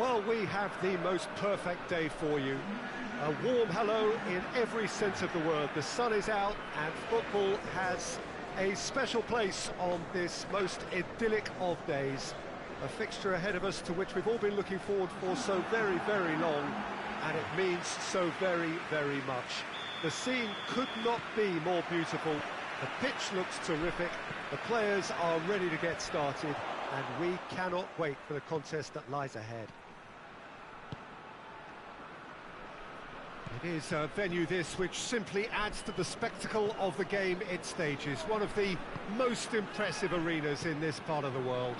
Well, we have the most perfect day for you. A warm hello in every sense of the word. The sun is out and football has a special place on this most idyllic of days. A fixture ahead of us to which we've all been looking forward for so very, very long, and it means so very, very much. The scene could not be more beautiful. The pitch looks terrific. The players are ready to get started, and we cannot wait for the contest that lies ahead. It is a venue this which simply adds to the spectacle of the game it stages. One of the most impressive arenas in this part of the world.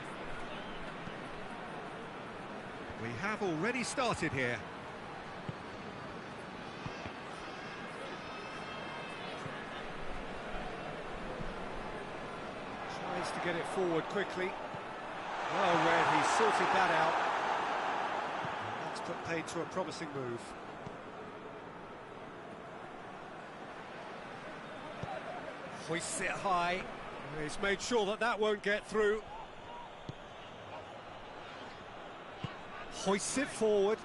We have already started here. Tries to get it forward quickly. Well read, he sorted that out. And that's put paid to a promising move. Hoists it high. He's made sure that that won't get through. Hoists it forward.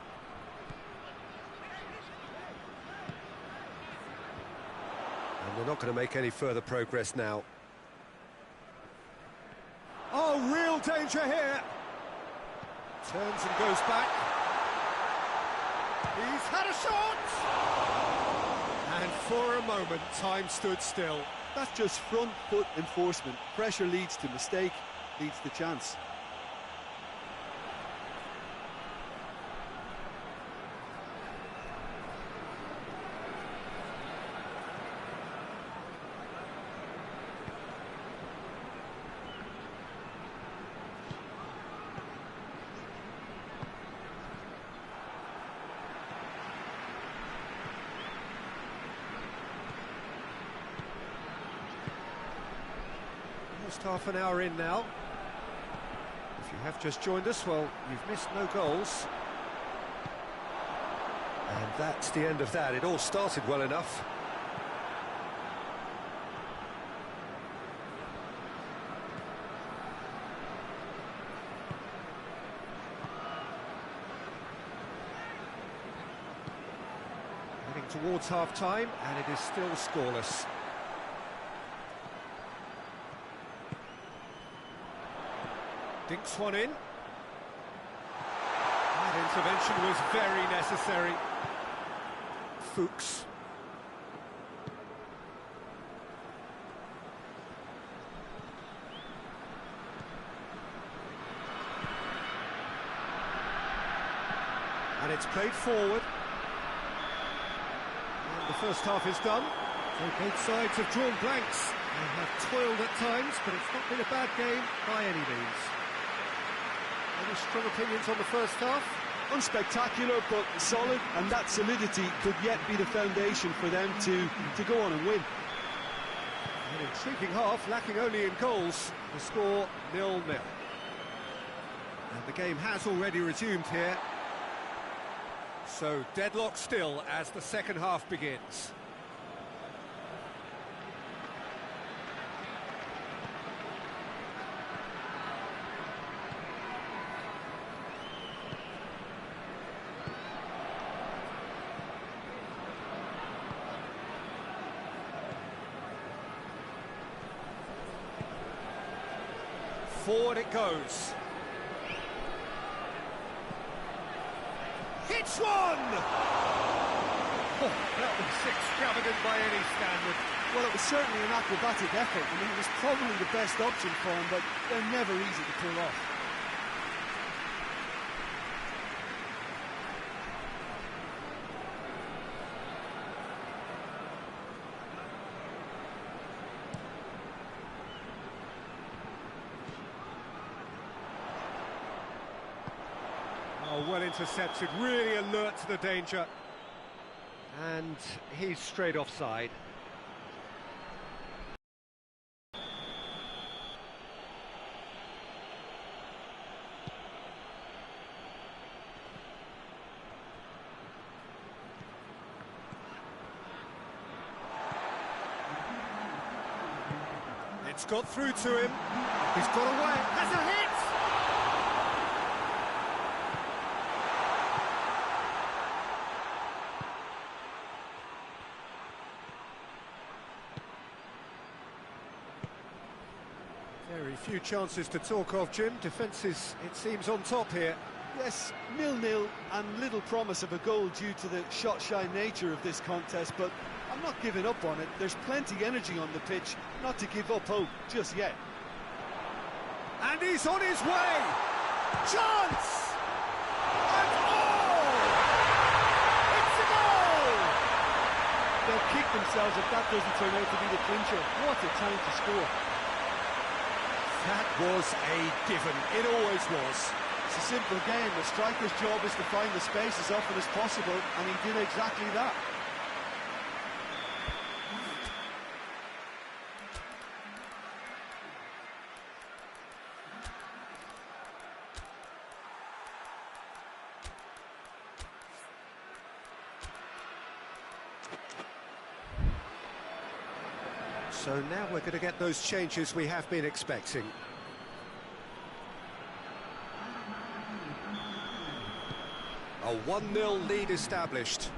And they're not going to make any further progress now. Oh, real danger here. Turns and goes back. He's had a shot! And for a moment, time stood still. That's just front foot enforcement. Pressure leads to mistake, leads to chance. Almost half an hour in now. If you have just joined us, well, you've missed no goals. And that's the end of that. It all started well enough. Heading towards half-time, and it is still scoreless. Dinks one in. That intervention was very necessary. Fuchs. And it's played forward. And the first half is done. So both sides have drawn blanks. They have toiled at times, but it's not been a bad game by any means. Any strong opinions on the first half? Unspectacular, but solid, and that solidity could yet be the foundation for them to go on and win. An intriguing half, lacking only in goals. The score 0-0. And the game has already resumed here. So deadlock still as the second half begins. Forward it goes. Hits one! Oh, that was extravagant by any standard. Well, it was certainly an acrobatic effort. I mean, it was probably the best option for him, but they're never easy to pull off. Oh, well intercepted, really alert to the danger. And he's straight offside. It's got through to him. He's got away. Has a hit! Few chances to talk of, Jim. Defence is, it seems, on top here. Yes, 0-0 and little promise of a goal due to the shot-shy nature of this contest, but I'm not giving up on it. There's plenty energy on the pitch, not to give up hope just yet. And he's on his way! Chance! And oh! It's a goal! They'll kick themselves if that doesn't turn out to be the clincher. What a time to score. That was a given. It always was. It's a simple game. The striker's job is to find the space as often as possible, and he did exactly that. So now we're going to get those changes we have been expecting. A 1-0 lead established.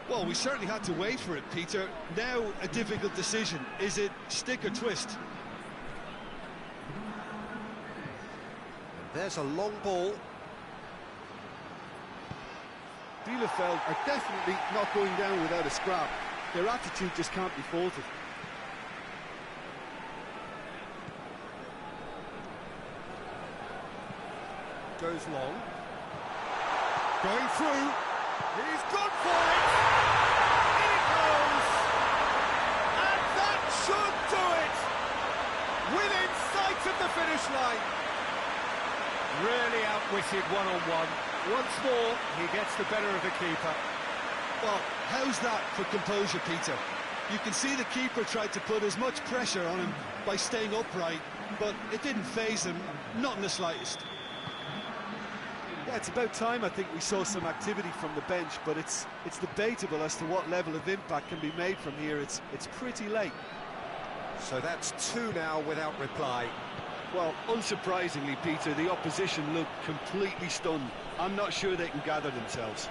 Well, we certainly had to wait for it, Peter. Now a difficult decision. Is it stick or twist? And there's a long ball. Bielefeld are definitely not going down without a scrap. Their attitude just can't be faulted. Goes long. Going through. He's gone for it. In it goes. And that should do it. Within sight of the finish line. Really outwitted one-on-one. Once more, he gets the better of the keeper. Well, how's that for composure, Peter? You can see the keeper tried to put as much pressure on him by staying upright, but it didn't faze him, not in the slightest. Yeah, it's about time I think we saw some activity from the bench, but it's debatable as to what level of impact can be made from here. It's pretty late. So that's two now without reply. Well, unsurprisingly, Peter, the opposition looked completely stunned. I'm not sure they can gather themselves.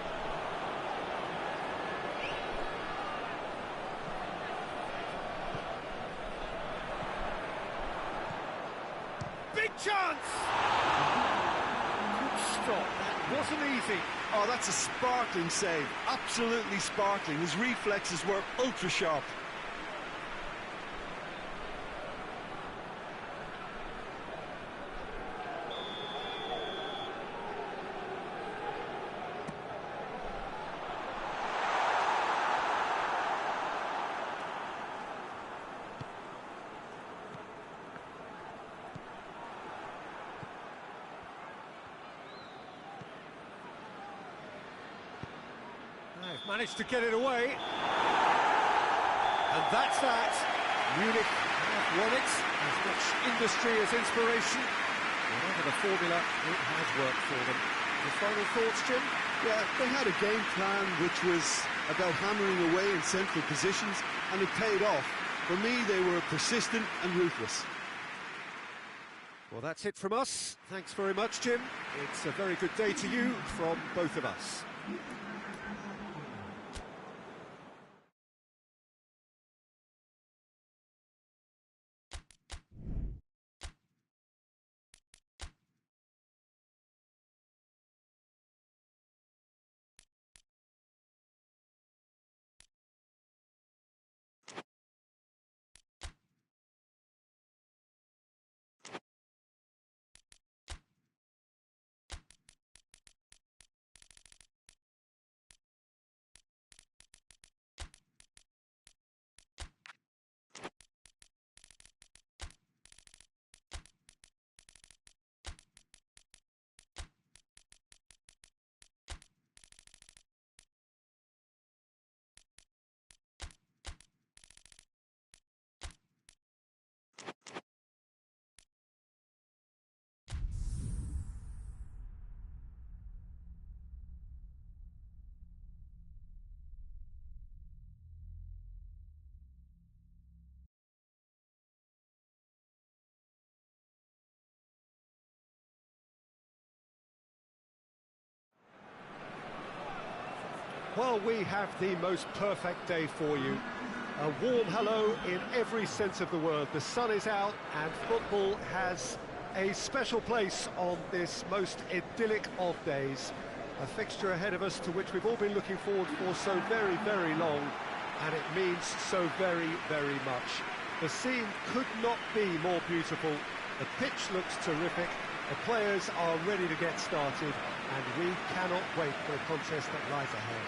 Big chance! Stop. That wasn't easy. Oh, that's a sparkling save. Absolutely sparkling. His reflexes were ultra sharp. They've managed to get it away. And that's that. Munich have won it. As much industry as inspiration. Whatever the formula, it has worked for them. The final thoughts, Jim? Yeah, they had a game plan which was about hammering away in central positions, and it paid off. For me, they were persistent and ruthless. Well, that's it from us. Thanks very much, Jim. It's a very good day to you from both of us. Well, we have the most perfect day for you. A warm hello in every sense of the word. The sun is out and football has a special place on this most idyllic of days. A fixture ahead of us to which we've all been looking forward for so very, very long, and it means so very, very much. The scene could not be more beautiful. The pitch looks terrific. The players are ready to get started, and we cannot wait for the contest that lies ahead.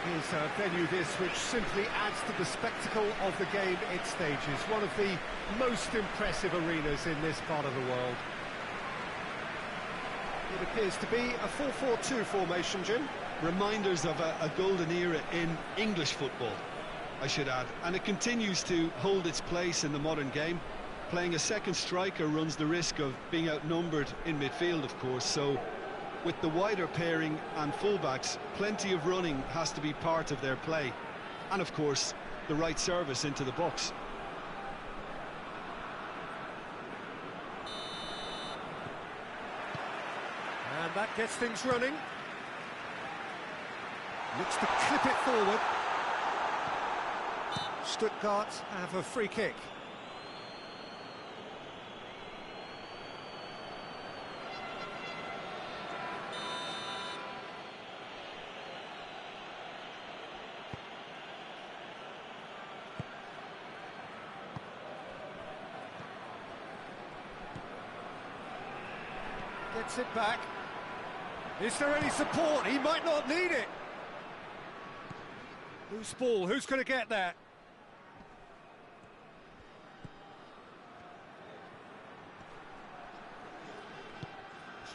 It is a venue this which simply adds to the spectacle of the game it stages. One of the most impressive arenas in this part of the world. It appears to be a 4-4-2 formation, Jim. Reminders of a golden era in English football, I should add. And it continues to hold its place in the modern game. Playing a second striker runs the risk of being outnumbered in midfield, of course, so with the wider pairing and fullbacks, plenty of running has to be part of their play. And of course, the right service into the box. And that gets things running. Looks to clip it forward. Stuttgart have a free kick. Gets it back. Is there any support? He might not need it. Loose ball, who's going to get that?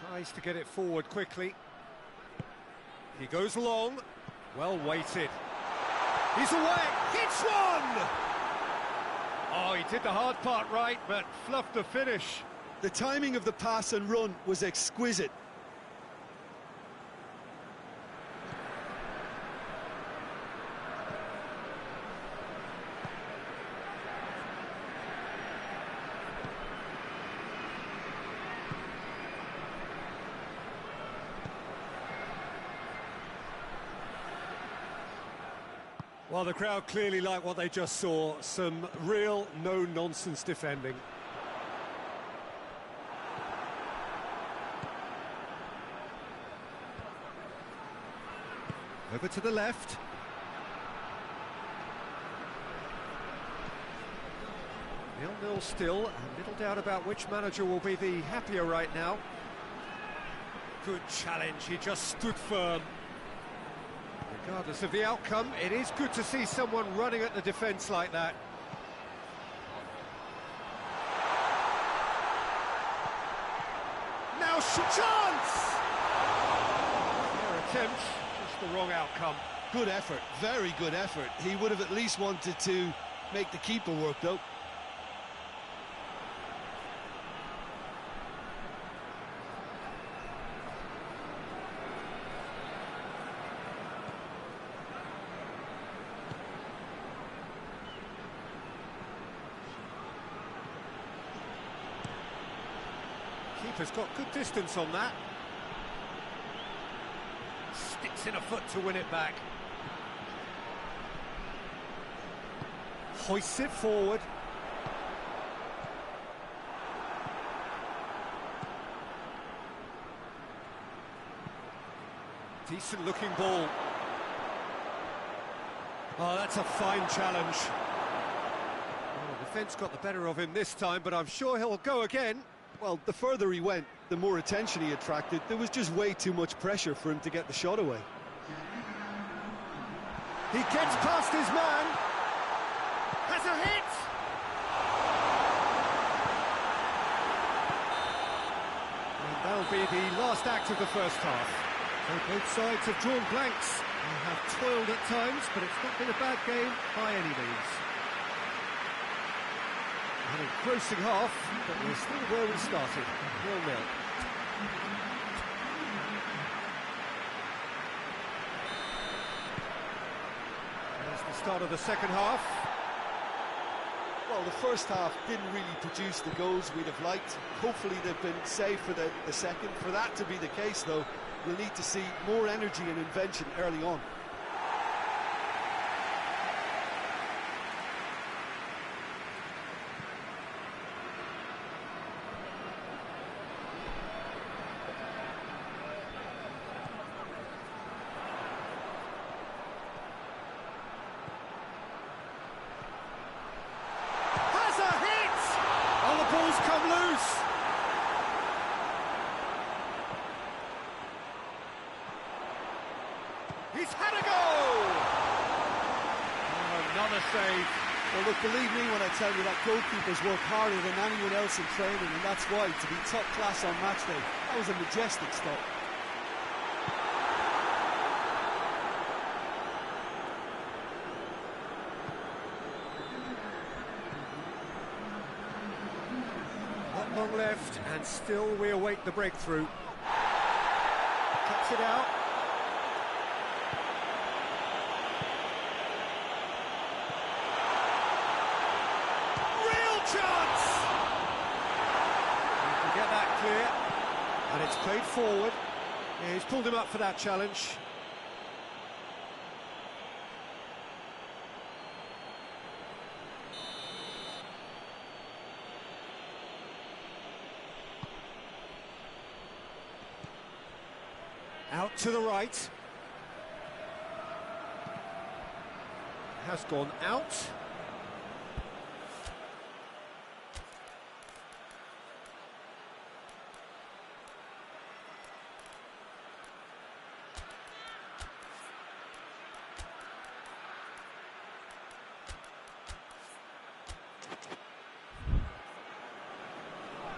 Tries to get it forward quickly. He goes long. Well weighted. He's away. Hits one! Oh, he did the hard part right, but fluffed the finish. The timing of the pass and run was exquisite. Well, the crowd clearly like what they just saw. Some real no-nonsense defending. Over to the left. 0-0 still, and little doubt about which manager will be the happier right now. Good challenge, he just stood firm. Regardless of the outcome, it is good to see someone running at the defence like that. Now chance! Fair attempt, just the wrong outcome. Good effort, very good effort. He would have at least wanted to make the keeper work, though. Keeper's got good distance on that. Sticks in a foot to win it back. Hoists it forward. Decent looking ball. Oh, that's a fine challenge. Oh, the defence got the better of him this time, but I'm sure he'll go again. Well, the further he went, the more attention he attracted. There was just way too much pressure for him to get the shot away. He gets past his man. Has a hit. And that'll be the last act of the first half. So both sides have drawn blanks. They have toiled at times, but it's not been a bad game by any means. An engrossing half, but we're still where we started, 0-0. There's the start of the second half. Well, the first half didn't really produce the goals we'd have liked. Hopefully they've been saved for the second. For that to be the case, though, we'll need to see more energy and invention early on. He's had a go! Oh, another save. Well, look, believe me when I tell you that goalkeepers work harder than anyone else in training, and that's why, to be top class on match day, that was a majestic stop. Not long left, and still we await the breakthrough. Cuts it out. Real chance! He can get that clear, and it's played forward. Yeah, he's pulled him up for that challenge. Out to the right. Has gone out.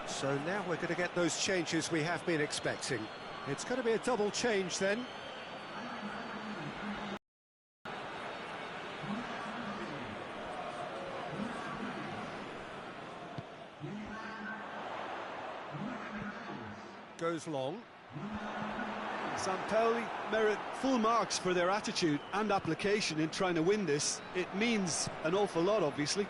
So now we're going to get those changes we have been expecting. It's going to be a double change then. Goes long. Pauli merit full marks for their attitude and application in trying to win this. It means an awful lot, obviously.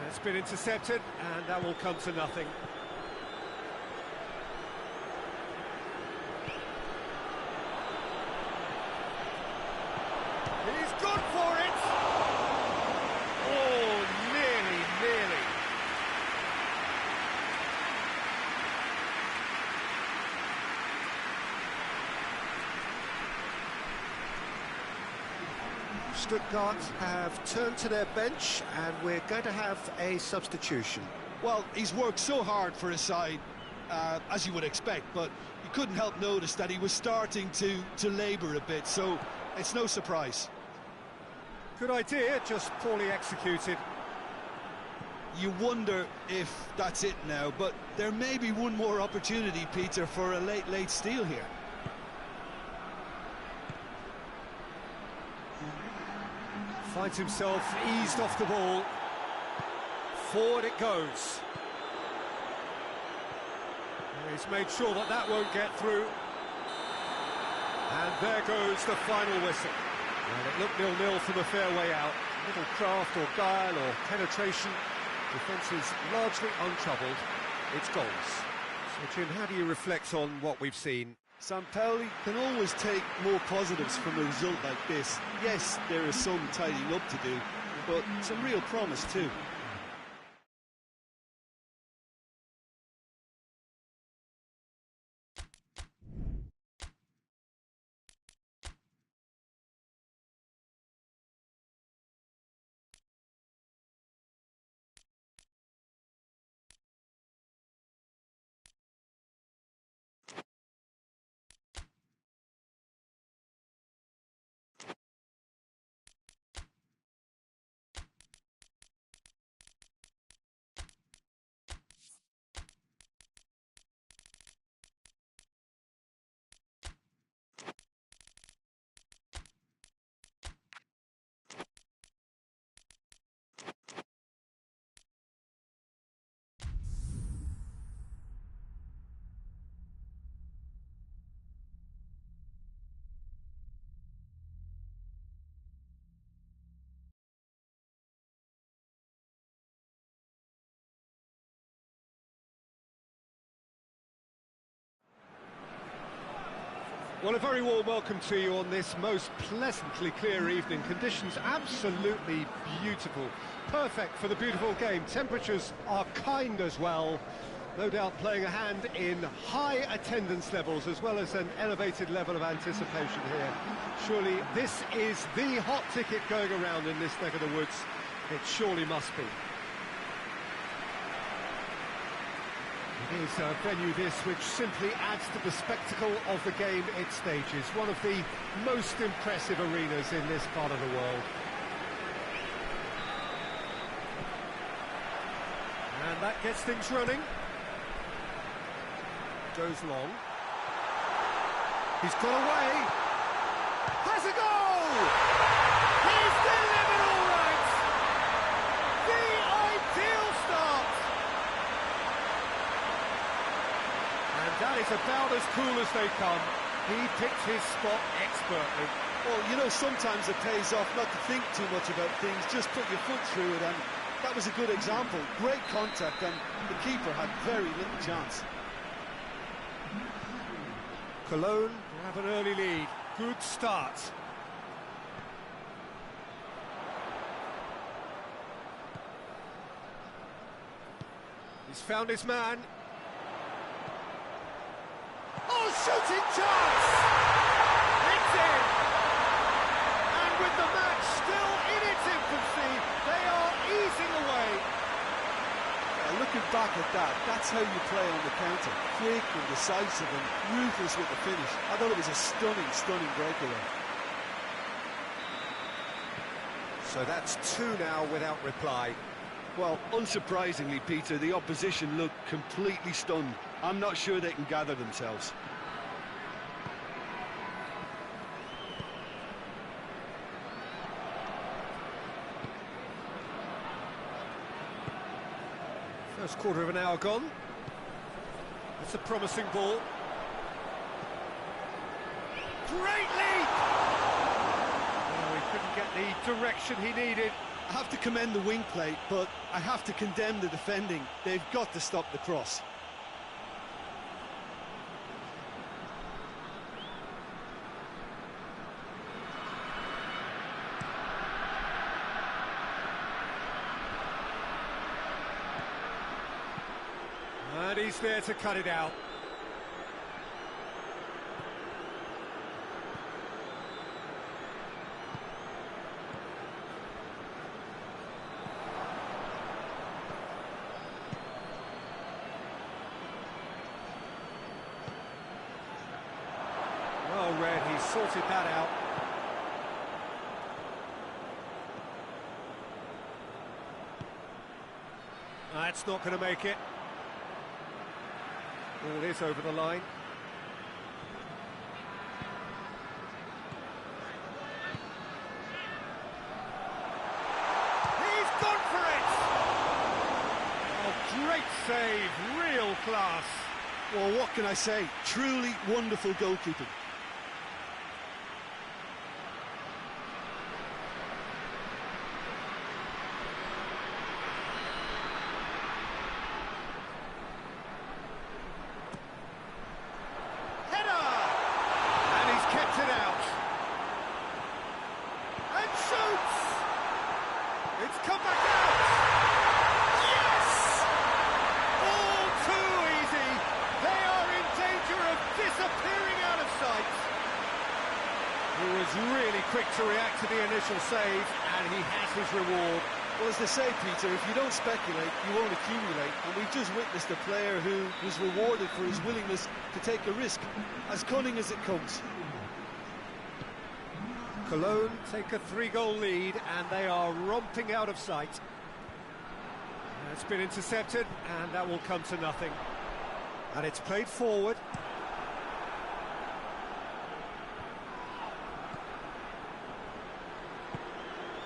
It's been intercepted, and that will come to nothing. He's gone for it! Oh, nearly, nearly. Stuttgart have turned to their bench, and we're going to have a substitution. Well, he's worked so hard for his side, as you would expect, but you couldn't help notice that he was starting to labour a bit, so it's no surprise. Good idea, just poorly executed. You wonder if that's it now, but there may be one more opportunity, Peter, for a late steal here. Finds himself eased off the ball. Forward it goes. He's made sure that that won't get through. And there goes the final whistle. And it looked 0-0 from a fair way out. Little craft or guile or penetration. Defence is largely untroubled. It's goals. So, Jim, how do you reflect on what we've seen? Pauli can always take more positives from a result like this. Yes, there is some tidying up to do, but some real promise too. Well, a very warm welcome to you on this most pleasantly clear evening. Conditions absolutely beautiful. Perfect for the beautiful game. Temperatures are kind as well. No doubt playing a hand in high attendance levels as well as an elevated level of anticipation here. Surely this is the hot ticket going around in this neck of the woods. It surely must be. It is a venue this which simply adds to the spectacle of the game it stages. One of the most impressive arenas in this part of the world. And that gets things running. Goes long. He's got away. Has a goal! He's delivered all right! The ideal start! And that is about as cool as they come. He picked his spot expertly. Well, you know, sometimes it pays off not to think too much about things, just put your foot through it, and that was a good example. Great contact, and the keeper had very little chance. Cologne have an early lead. Good start. He's found his man. Oh, shooting chance! It's in! And with the match still in its infancy, they are easing away. Looking back at that, that's how you play on the counter. Quick and decisive and ruthless with the finish. I thought it was a stunning, stunning breakaway. So that's two now without reply. Well, unsurprisingly, Peter, the opposition looked completely stunned. I'm not sure they can gather themselves. First quarter of an hour gone. It's a promising ball. Great leap! Oh, he couldn't get the direction he needed. I have to commend the wing play, but I have to condemn the defending. They've got to stop the cross. And he's there to cut it out. Well read, he sorted that out. That's not going to make it. Ball is over the line. He's gone for it! Oh, great save, real class. Well, what can I say? Truly wonderful goalkeeping. It's come back out! Yes! All too easy! They are in danger of disappearing out of sight! He was really quick to react to the initial save, and he has his reward. Well, as they say, Peter, if you don't speculate, you won't accumulate. And we've just witnessed a player who was rewarded for his willingness to take a risk, as cunning as it comes. Cologne take a 3-goal lead, and they are romping out of sight. It's been intercepted, and that will come to nothing. And it's played forward.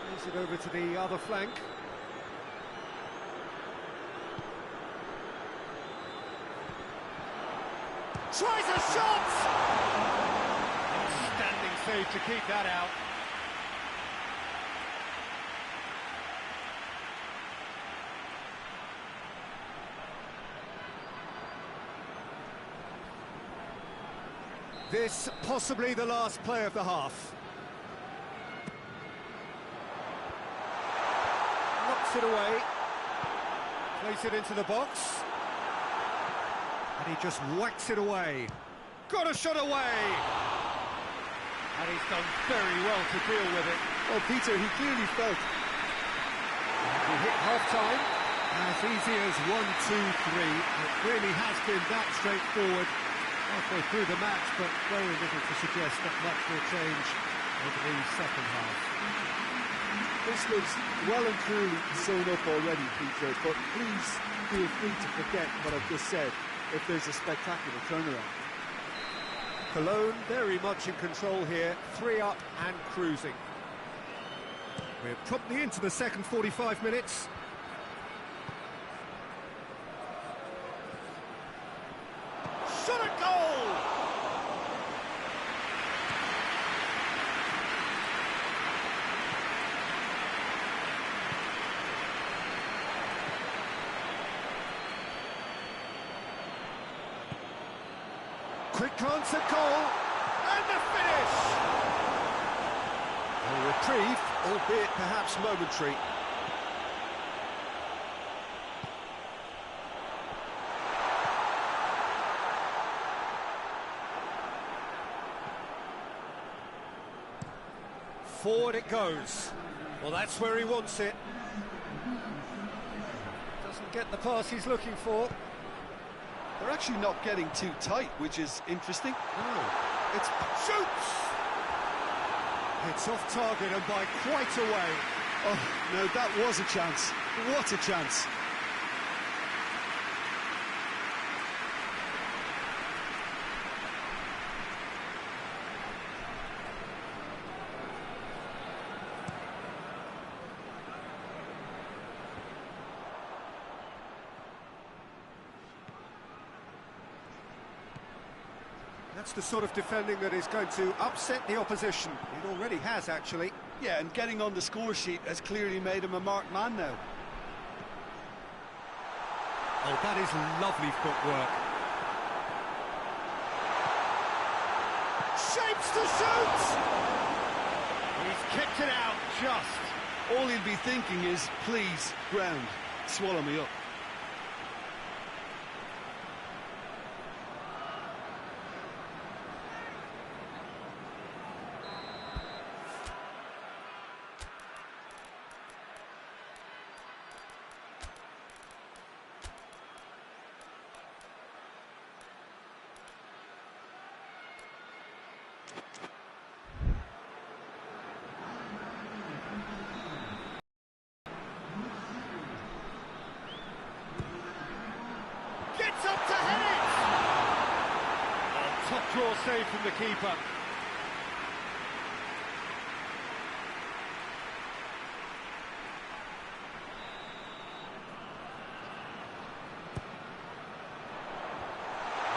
Plays it over to the other flank. Tries a shot! Save to keep that out. This possibly the last play of the half. Knocks it away. Plays it into the box. And he just whacks it away. Got a shot away! And he's done very well to deal with it. Well, Peter, he clearly felt. We hit half-time. As easy as 1, 2, 3. It really has been that straightforward halfway through the match, but very little to suggest that much will change over the second half. This looks well and truly sewn up already, Peter, but please feel free to forget what I've just said if there's a spectacular turnaround. Cologne very much in control here, 3 up and cruising. We're promptly into the second 45 minutes. Shot a goal! Quick glance at goal, and the finish! A reprieve, albeit perhaps momentary. Forward it goes. Well, that's where he wants it. Doesn't get the pass he's looking for. They're actually not getting too tight, which is interesting. No. It's shoots! It's off target and by quite a way. Oh, no, that was a chance. What a chance. That's the sort of defending that is going to upset the opposition. It already has, actually. Yeah, and getting on the score sheet has clearly made him a marked man now. Oh, that is lovely footwork. Shapes to shoot! He's kicked it out, just. All he'll be thinking is, please, ground, swallow me up. Gets up to head it! Top draw save from the keeper.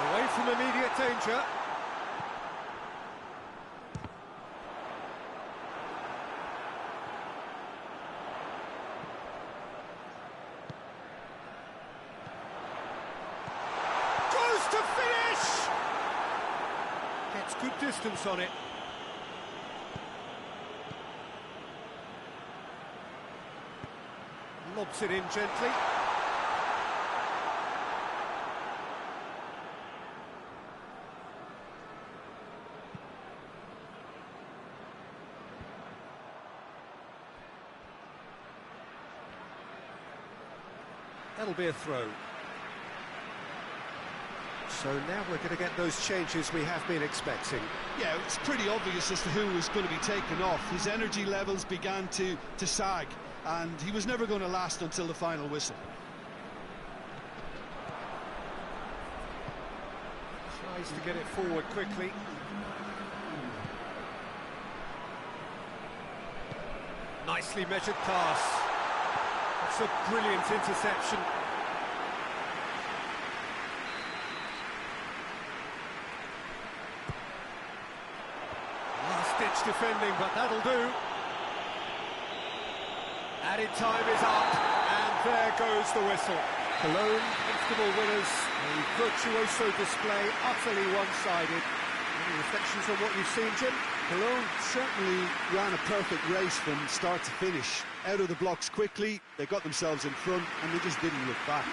Away from immediate danger. To finish! Gets good distance on it. Lobs it in gently. That'll be a throw. So now we're going to get those changes we have been expecting. Yeah, it's pretty obvious as to who was going to be taken off. His energy levels began to sag, and he was never going to last until the final whistle. Tries to get it forward quickly. Nicely measured pass. That's a brilliant interception. Last-ditch defending, but that'll do. Added time is up, and there goes the whistle. Cologne, comfortable winners, a virtuoso display, utterly one-sided. Any reflections on what you've seen, Jim? Cologne certainly ran a perfect race from start to finish. Out of the blocks quickly, they got themselves in front, and they just didn't look back.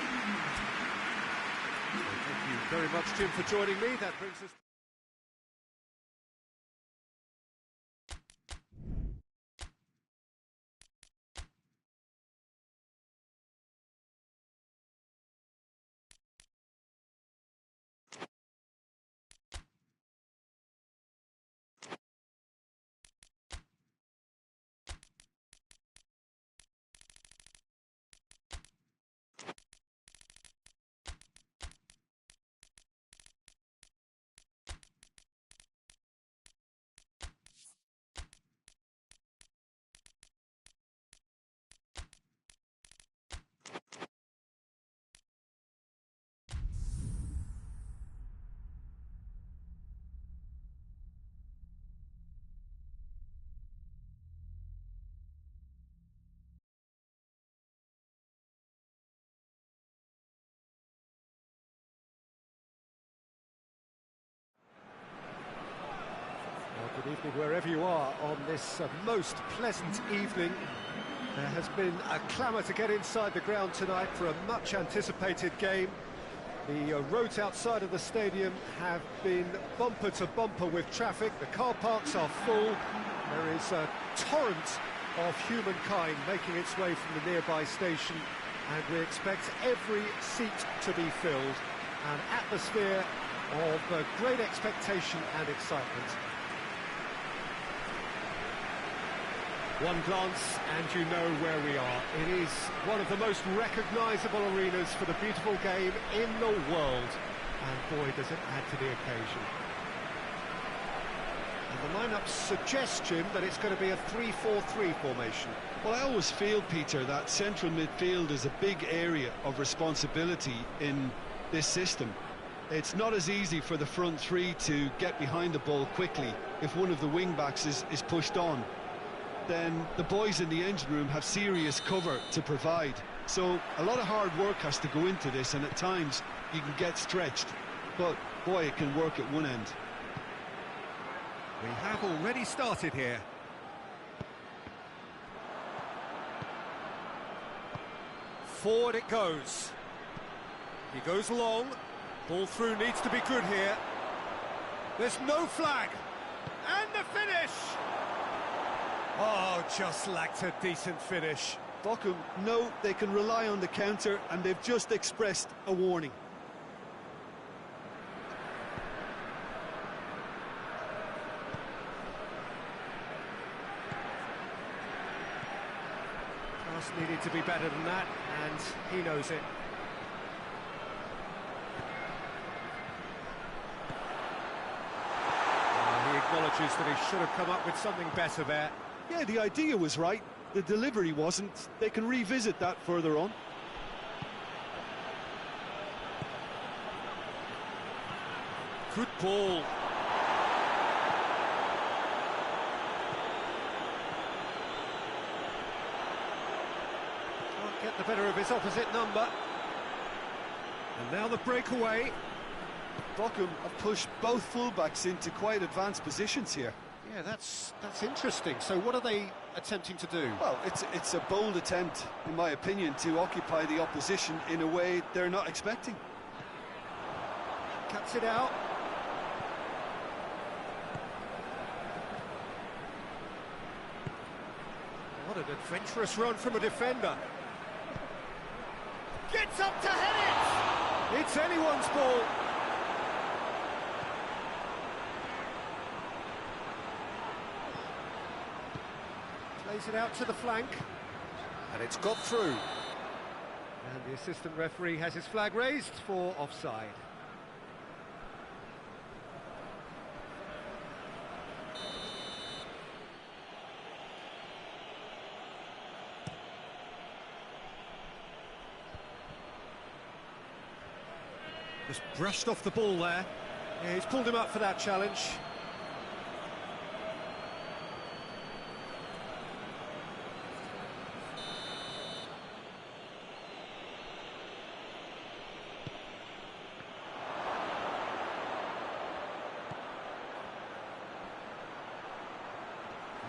Thank you very much, Jim, for joining me. That brings us... Good evening wherever you are on this most pleasant evening. There has been a clamour to get inside the ground tonight for a much anticipated game. The roads outside of the stadium have been bumper to bumper with traffic. The car parks are full. There is a torrent of humankind making its way from the nearby station, and we expect every seat to be filled. An atmosphere of great expectation and excitement. One glance and you know where we are. It is one of the most recognisable arenas for the beautiful game in the world. And boy, does it add to the occasion. And the line-up suggests, Jim, that it's going to be a 3-4-3 formation. Well, I always feel, Peter, that central midfield is a big area of responsibility in this system. It's not as easy for the front three to get behind the ball quickly if one of the wing-backs is pushed on. Then the boys in the engine room have serious cover to provide. So a lot of hard work has to go into this, and at times you can get stretched. But boy, it can work at one end. We have already started here. Forward it goes. He goes long. Ball through needs to be good here. There's no flag. And the finish! Oh, just lacked a decent finish. Bochum know they can rely on the counter, and they've just expressed a warning. Pass needed to be better than that, and he knows it. He acknowledges that he should have come up with something better there. Yeah, the idea was right, the delivery wasn't. They can revisit that further on. Good ball. Can't get the better of his opposite number. And now the breakaway. Bochum have pushed both fullbacks into quite advanced positions here. Yeah, that's interesting. So what are they attempting to do? Well, it's a bold attempt, in my opinion, to occupy the opposition in a way they're not expecting. Cuts it out. What an adventurous run from a defender. Gets up to head it! It's anyone's ball. Plays it out to the flank, and it's got through. And the assistant referee has his flag raised for offside. Just brushed off the ball there. Yeah, he's pulled him up for that challenge.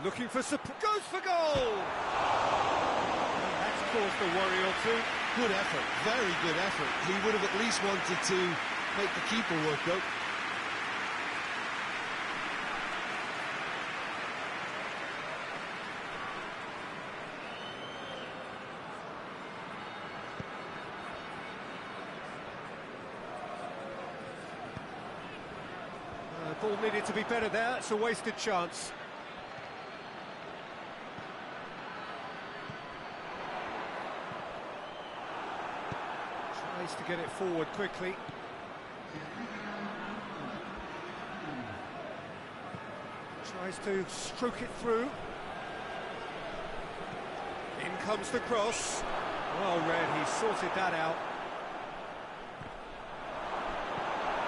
Looking for support, goes for goal! That's caused a worry or two. Good effort, very good effort. He would have at least wanted to make the keeper work though. Ball needed to be better there, it's a wasted chance. Tries to get it forward quickly. Tries to stroke it through. In comes the cross. Well read, he sorted that out.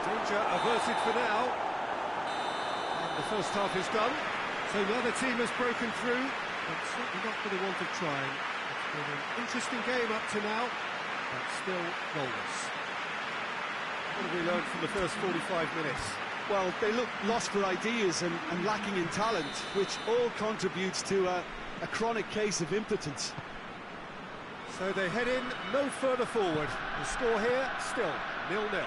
Danger averted for now. And the first half is done. So neither team has broken through, but certainly not for the want of trying. It's been an interesting game up to now, but still goalless. What have we learned from the first 45 minutes? Well, they look lost for ideas and lacking in talent, which all contributes to a chronic case of impotence. So they head in no further forward. The score here, still 0-0.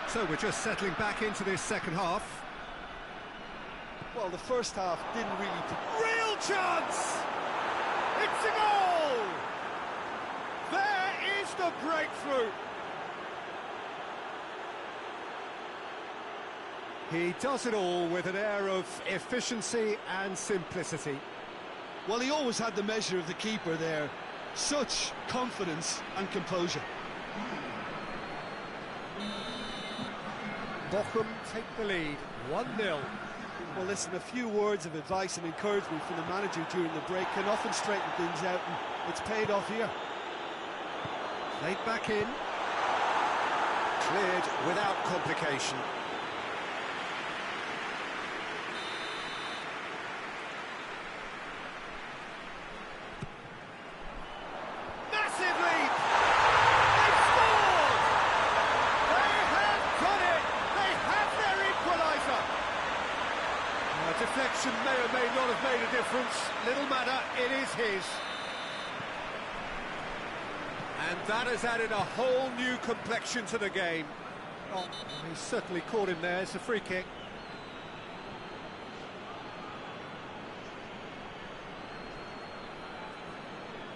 So we're just settling back into this second half. Well, the first half didn't really... Real chance! It's a goal! There is the breakthrough! He does it all with an air of efficiency and simplicity. Well, he always had the measure of the keeper there. Such confidence and composure. Bochum take the lead, 1-0. Well, listen, a few words of advice and encouragement from the manager during the break can often straighten things out, and it's paid off here. Played back in. Cleared without complication. Deflection may or may not have made a difference. Little matter, it is his. And that has added a whole new complexion to the game. Oh, he certainly caught him there. It's a free kick.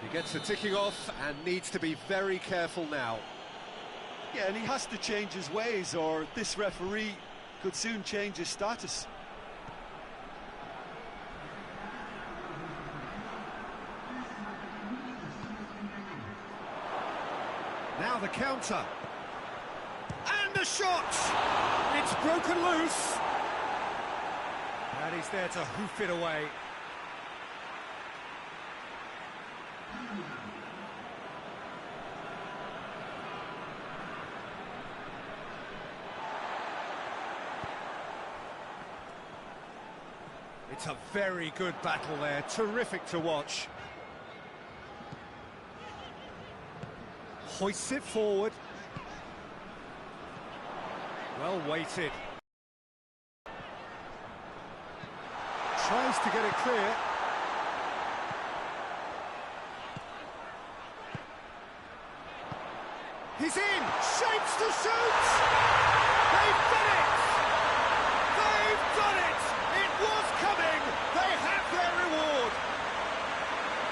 He gets the ticking off and needs to be very careful now. Yeah, and he has to change his ways, or this referee could soon change his status. Now the counter. And the shot! It's broken loose. And he's there to hoof it away. It's a very good battle there, terrific to watch. Hoists it forward. Well weighted. Tries to get it clear. He's in! Shapes to shoot! They've done it! They've done it! It was coming! They have their reward!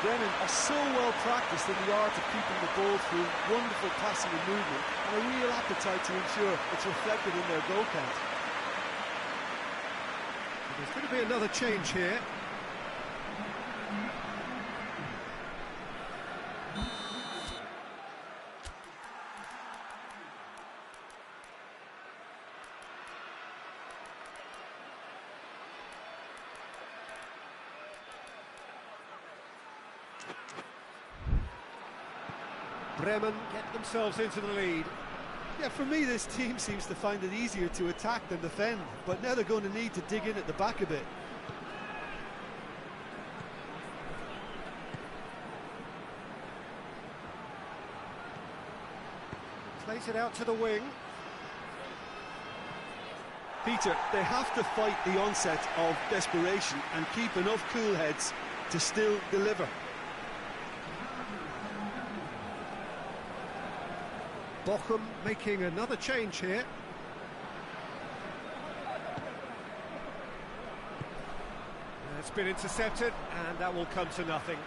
Bremen are so well practiced in the art of keeping the ball through wonderful passing and movement, and a real appetite to ensure it's reflected in their goal count. There's going to be another change here. Bremen get themselves into the lead. Yeah, for me, this team seems to find it easier to attack than defend, but now they're going to need to dig in at the back a bit. Plays it out to the wing. Peter, they have to fight the onset of desperation and keep enough cool heads to still deliver. Bochum making another change here. It's been intercepted, and that will come to nothing.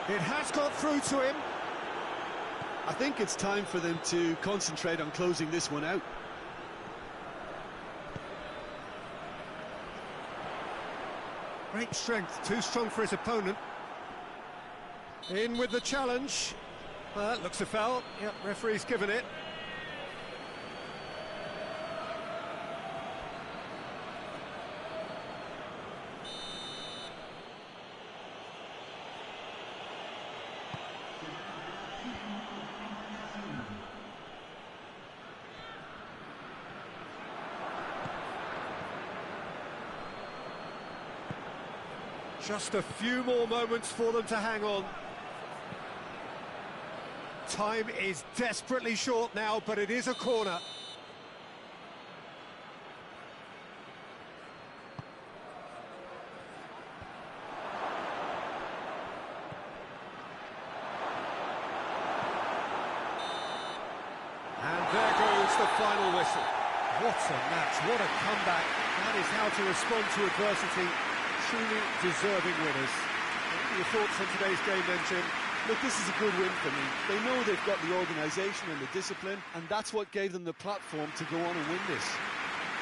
It has got through to him. I think it's time for them to concentrate on closing this one out. Great strength, too strong for his opponent. In with the challenge. Looks a foul. Yep, referee's given it. Just a few more moments for them to hang on. Time is desperately short now, but it is a corner. And there goes the final whistle. What a match, what a comeback. That is how to respond to adversity. Truly deserving winners. What are your thoughts on today's game then, Jim? Look, this is a good win for me. They know they've got the organisation and the discipline, and that's what gave them the platform to go on and win this.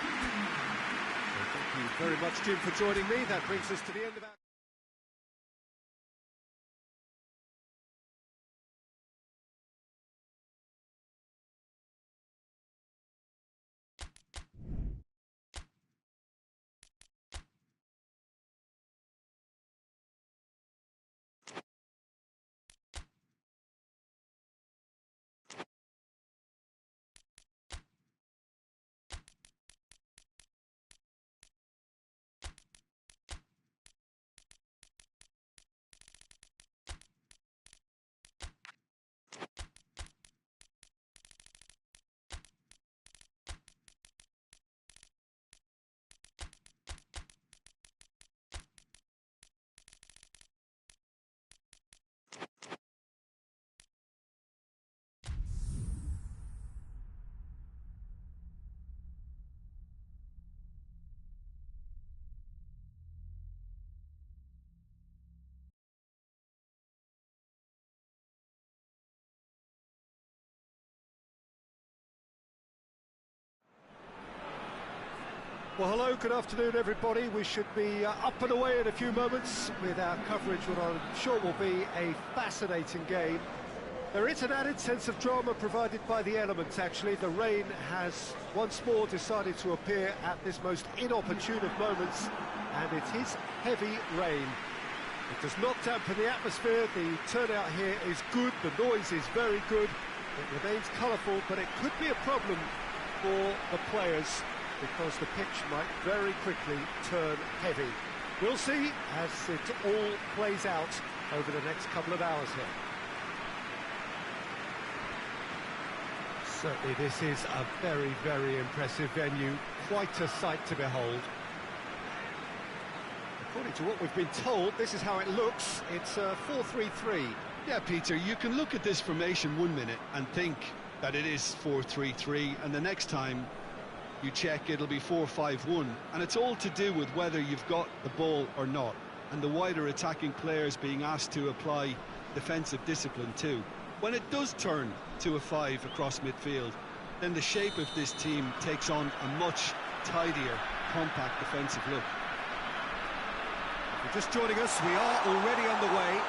Well, thank you very much, Jim, for joining me. That brings us to the end of our... Well, hello, good afternoon, everybody. We should be up and away in a few moments with our coverage, what I'm sure will be a fascinating game. There is an added sense of drama provided by the elements, actually. The rain has once more decided to appear at this most inopportune of moments, and it is heavy rain. It does not dampen the atmosphere. The turnout here is good, the noise is very good. It remains colourful, but it could be a problem for the players, because the pitch might very quickly turn heavy. We'll see as it all plays out over the next couple of hours here. Certainly this is a very, very impressive venue, quite a sight to behold. According to what we've been told, this is how it looks. It's 4-3-3. Yeah, Peter, you can look at this formation 1 minute and think that it is 4-3-3, and the next time you check, it'll be 4-5-1, and it's all to do with whether you've got the ball or not, and the wider attacking players being asked to apply defensive discipline too. When it does turn to a 5 across midfield, then the shape of this team takes on a much tidier, compact defensive look. If you're just joining us, we are already underway.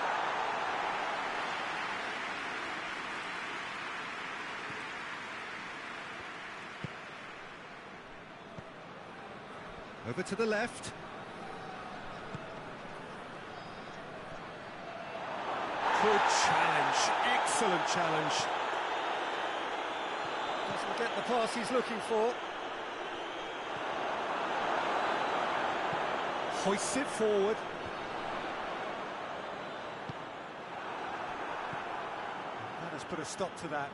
Over to the left. Good challenge, excellent challenge. Doesn't get the pass he's looking for. Hoists it forward. That has put a stop to that.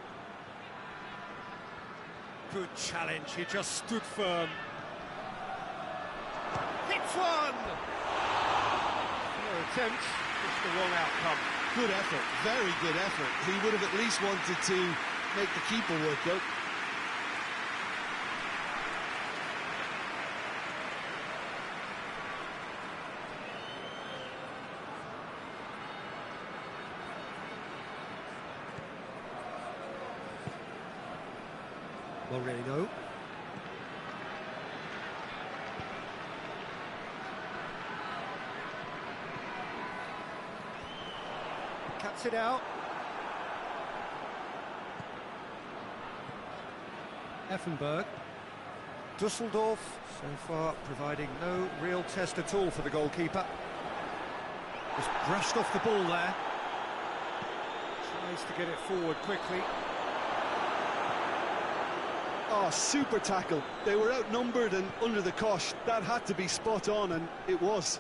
Good challenge, he just stood firm. Hits one! No attempt, just the wrong outcome. Good effort, very good effort. He would have at least wanted to make the keeper work out. Moreno. Cuts it out. Effenberg. Düsseldorf so far providing no real test at all for the goalkeeper. Just brushed off the ball there. Tries to get it forward quickly. Oh, super tackle. They were outnumbered and under the cosh. That had to be spot on, and it was.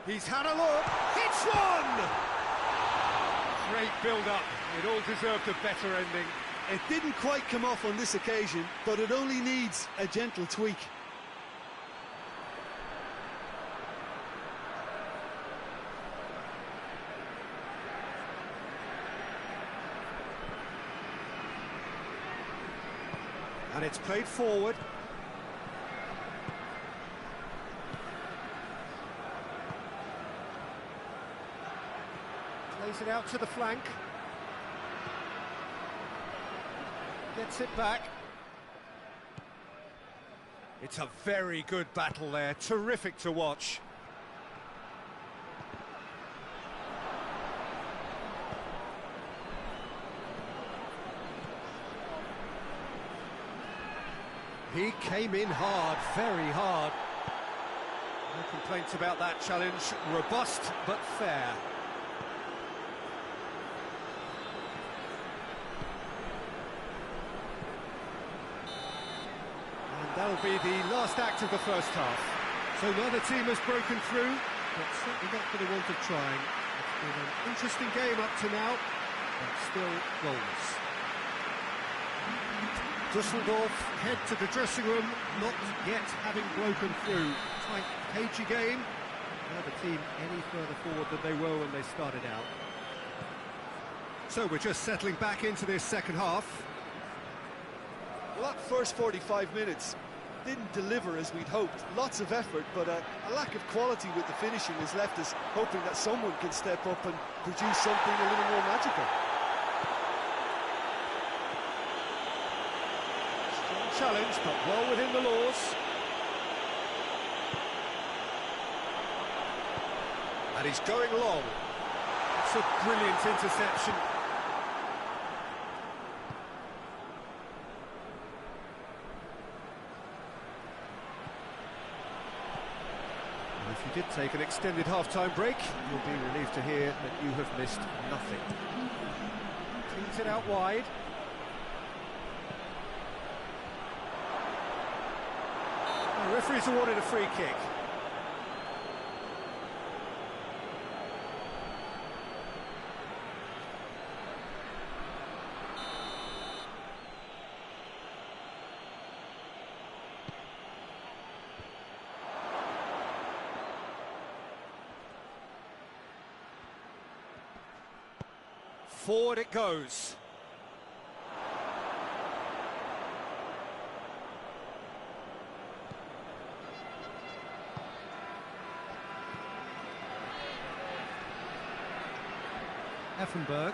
He's had a look. Hits one! Great build-up. It all deserved a better ending. It didn't quite come off on this occasion, but it only needs a gentle tweak. And it's played forward. Plays it out to the flank. Gets it back. It's a very good battle there. Terrific to watch. He came in hard, very hard. No complaints about that challenge. Robust, but fair. And that'll be the last act of the first half. So neither team has broken through, but certainly not for the want of trying. It's been an interesting game up to now, but still goals. Düsseldorf head to the dressing room, not yet having broken through. Tight, cagey game. Neither team any further forward than they were when they started out. So we're just settling back into this second half. Well, that first 45 minutes didn't deliver as we'd hoped. Lots of effort, but a lack of quality with the finishing has left us hoping that someone can step up and produce something a little more magical. Challenge, but well within the laws. And he's going long. It's a brilliant interception. And if you did take an extended half-time break, you'll be relieved to hear that you have missed nothing. Cleans it out wide. The referee's awarded a free kick. Forward it goes. Effenberg.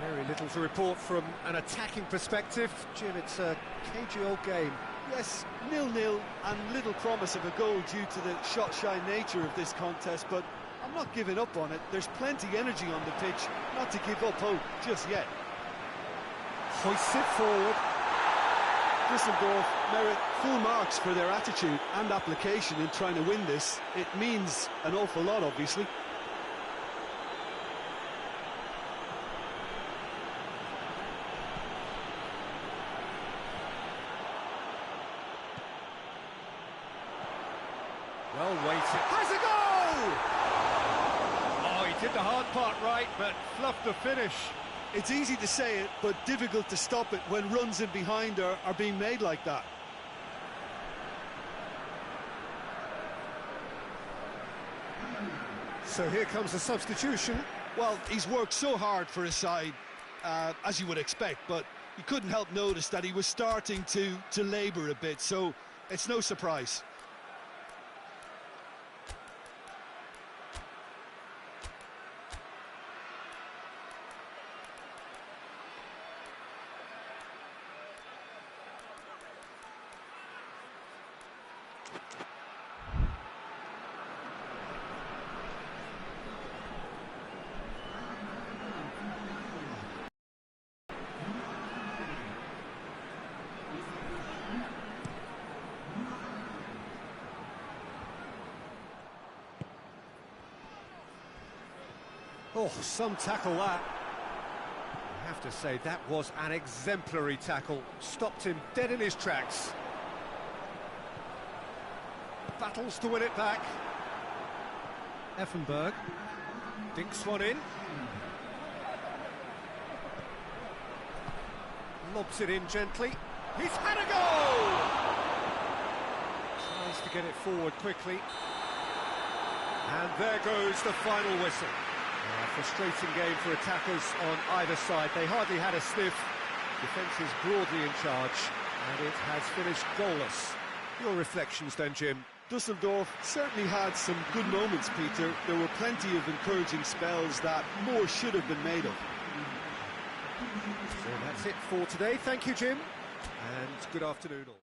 Very little to report from an attacking perspective. Jim, it's a cagey old game. Yes, 0-0 and little promise of a goal due to the shot-shy nature of this contest, but I'm not giving up on it. There's plenty energy on the pitch, not to give up hope just yet. Hoists it forward. Düsseldorf merit full marks for their attitude and application in trying to win this. It means an awful lot, obviously. Well weighted. Has a goal! Oh, he did the hard part right, but fluffed the finish. It's easy to say it, but difficult to stop it when runs in behind are being made like that. So here comes the substitution. Well, he's worked so hard for his side, as you would expect, but you couldn't help notice that he was starting to labour a bit, so it's no surprise. Oh, some tackle that. I have to say, that was an exemplary tackle. Stopped him dead in his tracks. battles to win it back. Effenberg dinks one in. Lobs it in gently. He's had a goal! Tries to get it forward quickly. And there goes the final whistle. A frustrating game for attackers on either side. They hardly had a sniff. Defence is broadly in charge, and it has finished goalless. Your reflections then, Jim? Düsseldorf certainly had some good moments, Peter. There were plenty of encouraging spells that more should have been made of. So that's it for today. Thank you, Jim, and good afternoon all.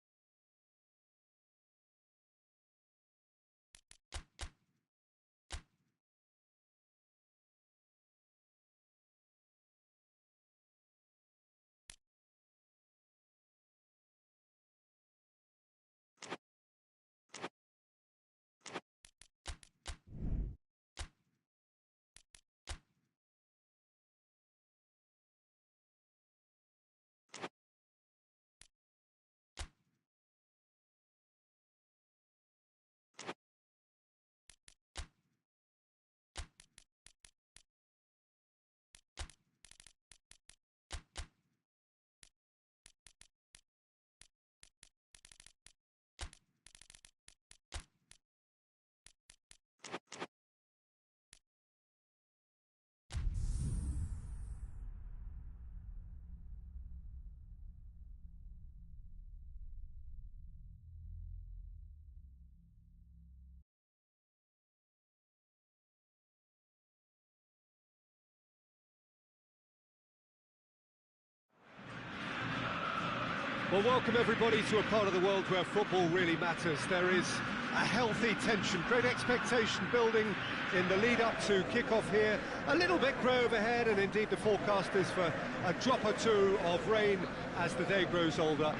Well, welcome everybody to a part of the world where football really matters. There is a healthy tension, great expectation building in the lead-up to kick-off here. A little bit grey overhead, and indeed the forecast is for a drop or two of rain as the day grows older.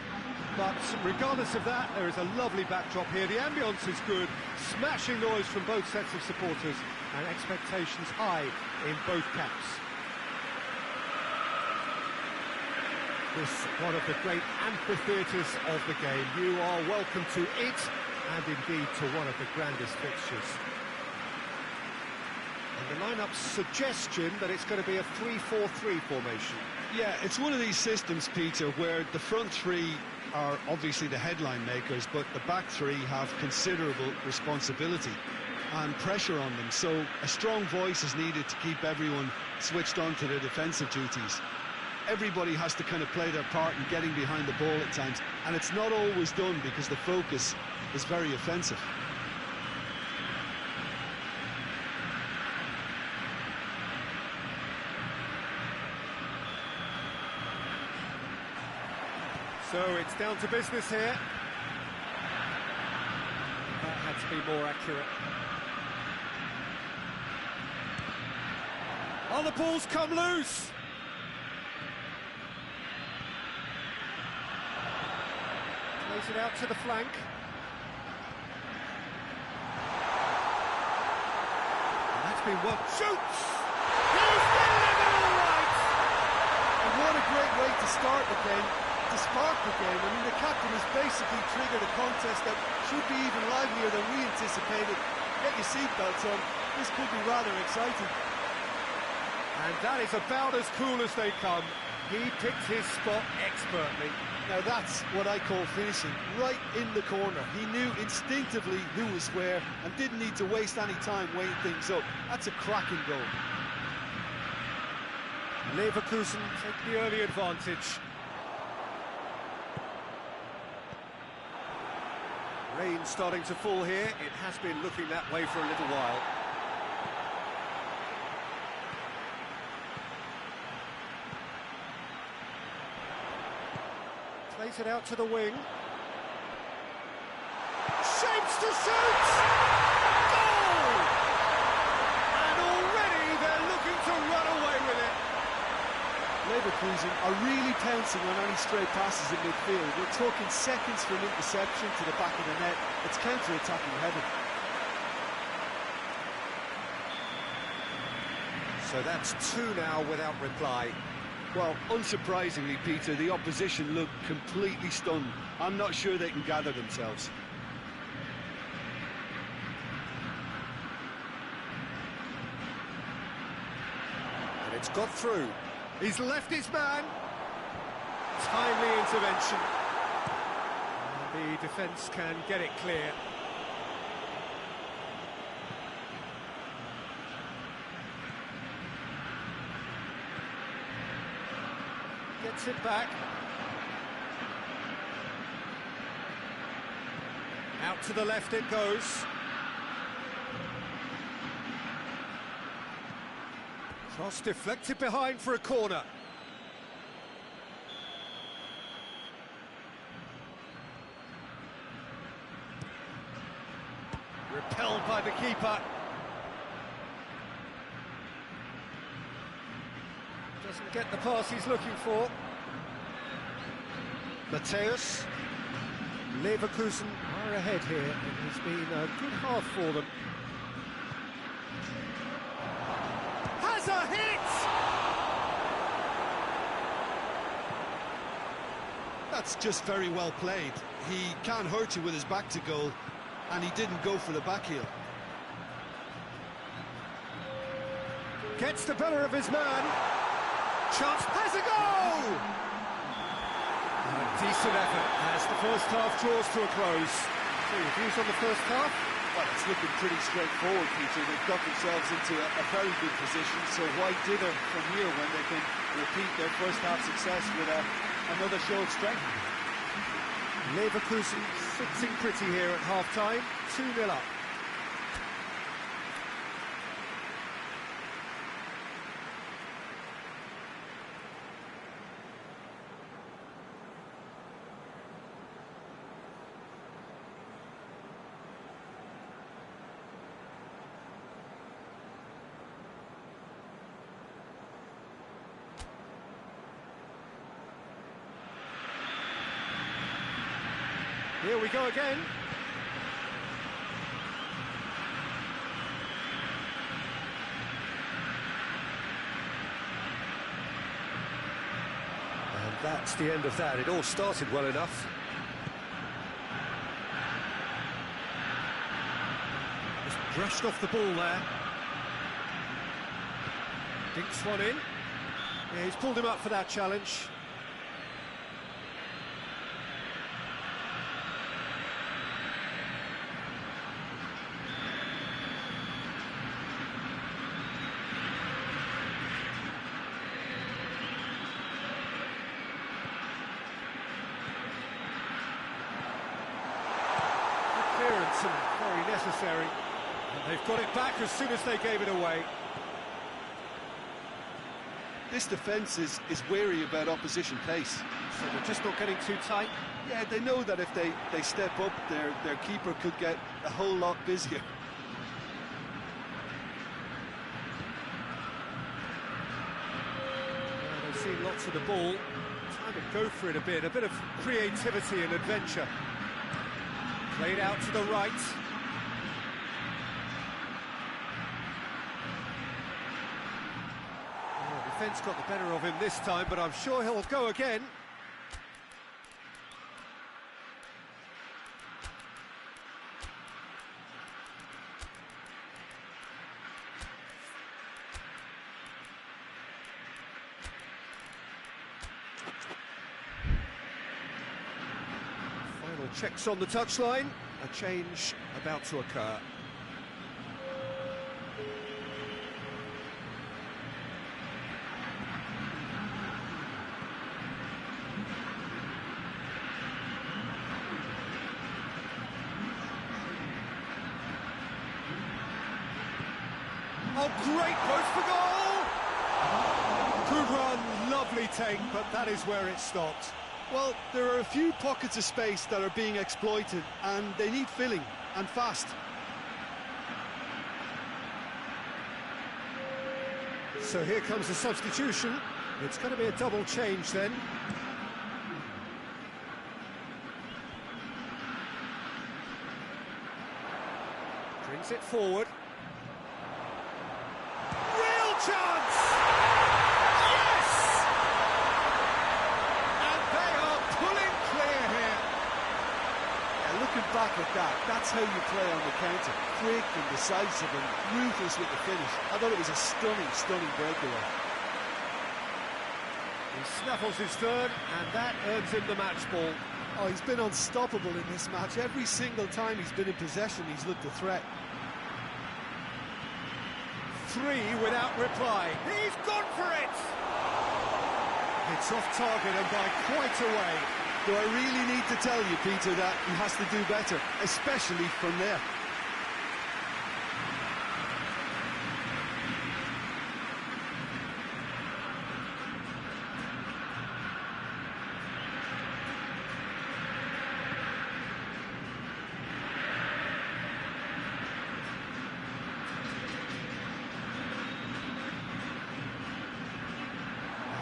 But regardless of that, there is a lovely backdrop here. The ambience is good, smashing noise from both sets of supporters, and expectations high in both camps. This one of the great amphitheatres of the game. You are welcome to it, and indeed to one of the grandest fixtures. And the lineup's suggestion that it's going to be a 3-4-3 formation. Yeah, it's one of these systems, Peter, where the front three are obviously the headline makers, but the back three have considerable responsibility and pressure on them. So a strong voice is needed to keep everyone switched on to their defensive duties. Everybody has to kind of play their part in getting behind the ball at times, and it's not always done because the focus is very offensive. So it's down to business here. That had to be more accurate. Oh, the ball's come loose! Plays it out to the flank. And that's been one. Shoots! He's delivered all right! And what a great way to start the game, to spark the game. I mean, the captain has basically triggered a contest that should be even livelier than we anticipated. Get your seatbelts on, this could be rather exciting. And that is about as cool as they come. He picked his spot expertly. Now that's what I call finishing, right in the corner. He knew instinctively who was where and didn't need to waste any time weighing things up. That's a cracking goal. Leverkusen take the early advantage. Rain starting to fall here. It has been looking that way for a little while. Plays it out to the wing. Shapes to shoot! Goal! And already they're looking to run away with it. Leverkusen are really pouncing on any stray passes in midfield. We're talking seconds from interception to the back of the net. It's counter-attacking heaven. So that's two now without reply. Well, unsurprisingly, Peter, the opposition look completely stunned. I'm not sure they can gather themselves. It's got through. He's left his man. Timely intervention. And the defence can get it clear. Gets it back. Out to the left it goes. Cross deflected behind for a corner. Repelled by the keeper. Doesn't get the pass he's looking for. Matthäus. Leverkusen are ahead here, and it's been a good half for them. Has a hit! That's just very well played. He can't hurt you with his back to goal, and he didn't go for the back heel. Gets the better of his man. Chance, has a goal! A decent effort as the first half draws to a close. So your views on the first half? Well, it's looking pretty straightforward, Peter. They've got themselves into a very good position, so why dither from here when they can repeat their first half success with another show of strength? Leverkusen sitting pretty here at half-time, 2-0 up. Here we go again. And that's the end of that. It all started well enough. Just brushed off the ball there. Dinks one in. Yeah, he's pulled him up for that challenge. And very necessary, and they've got it back as soon as they gave it away. This defence is wary about opposition pace. So they're just not getting too tight? Yeah, they know that if they step up, their keeper could get a whole lot busier. They've seen lots of the ball. Time to go for it a bit of creativity and adventure. Played out to the right. Oh, defence got the better of him this time, but I'm sure he'll go again. Checks on the touchline, a change about to occur. Oh, great post for goal! Good run, lovely take, but that is where it stopped. Well, there are a few pockets of space that are being exploited, and they need filling, and fast. So here comes the substitution. It's going to be a double change then. Brings it forward. Real chance! Looking back at that, that's how you play on the counter. Quick and decisive and ruthless with the finish. I thought it was a stunning, stunning breakaway. He snaffles his third, and that earns him the match ball. Oh, he's been unstoppable in this match. Every single time he's been in possession, he's looked a threat. 3 without reply. He's gone for it! It's off target and by quite a way. Do I really need to tell you, Peter, that he has to do better, especially from there?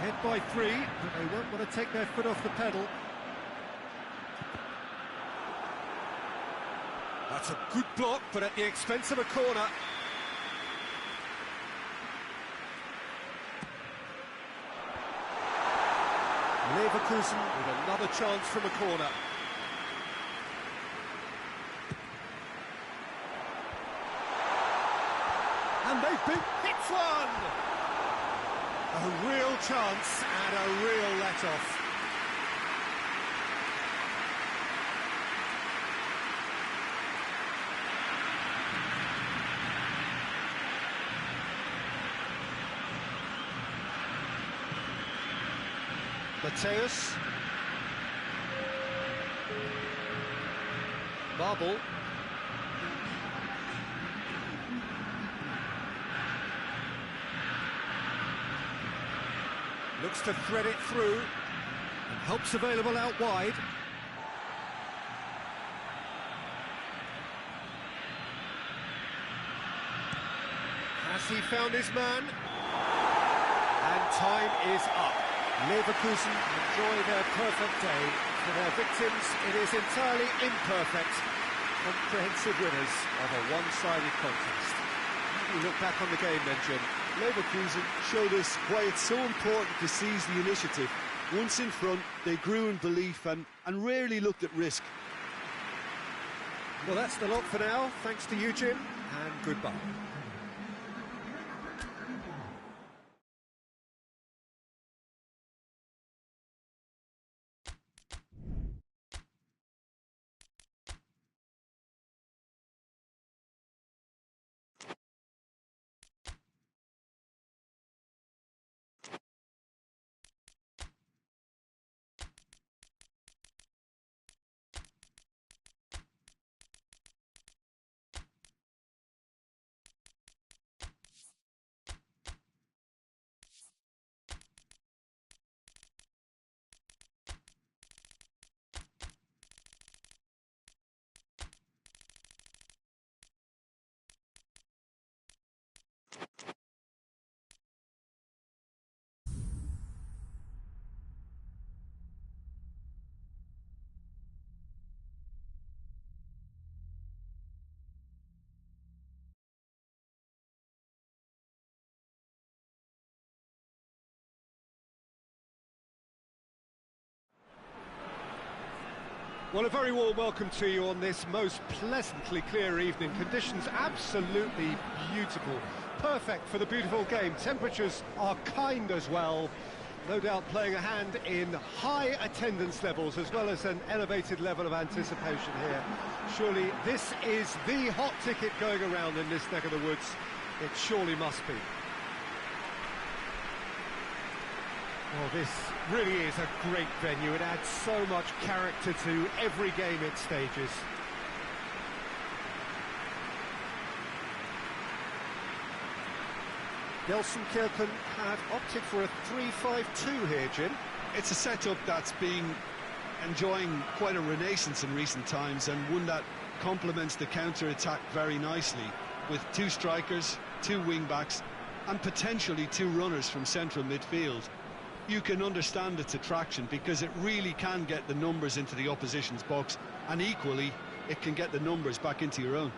Ahead by 3, but they won't want to take their foot off the pedal. That's a good block, but at the expense of a corner. Leverkusen with another chance from a corner. And they've been hit one! A real chance and a real let-off. Mateus. Babel. Looks to thread it through, and help's available out wide. Has he found his man? And time is up. Leverkusen enjoy their perfect day. For their victims, it is entirely imperfect. Comprehensive winners of a one-sided contest. How do you look back on the game then, Jim? Leverkusen showed us why it's so important to seize the initiative. Once in front, they grew in belief and rarely looked at risk. Well, that's the lot for now. Thanks to you, Jim, and goodbye. Well, a very warm welcome to you on this most pleasantly clear evening. Conditions absolutely beautiful. Perfect for the beautiful game. Temperatures are kind as well. No doubt playing a hand in high attendance levels as well as an elevated level of anticipation here. Surely this is the hot ticket going around in this neck of the woods. It surely must be. Well, this really is a great venue. It adds so much character to every game it stages. Gelsenkirchen have opted for a 3-5-2 here, Jim. It's a setup that's been enjoying quite a renaissance in recent times, and one that complements the counter-attack very nicely, with 2 strikers, 2 wing-backs, and potentially 2 runners from central midfield. You can understand its attraction because it really can get the numbers into the opposition's box, and equally, it can get the numbers back into your own.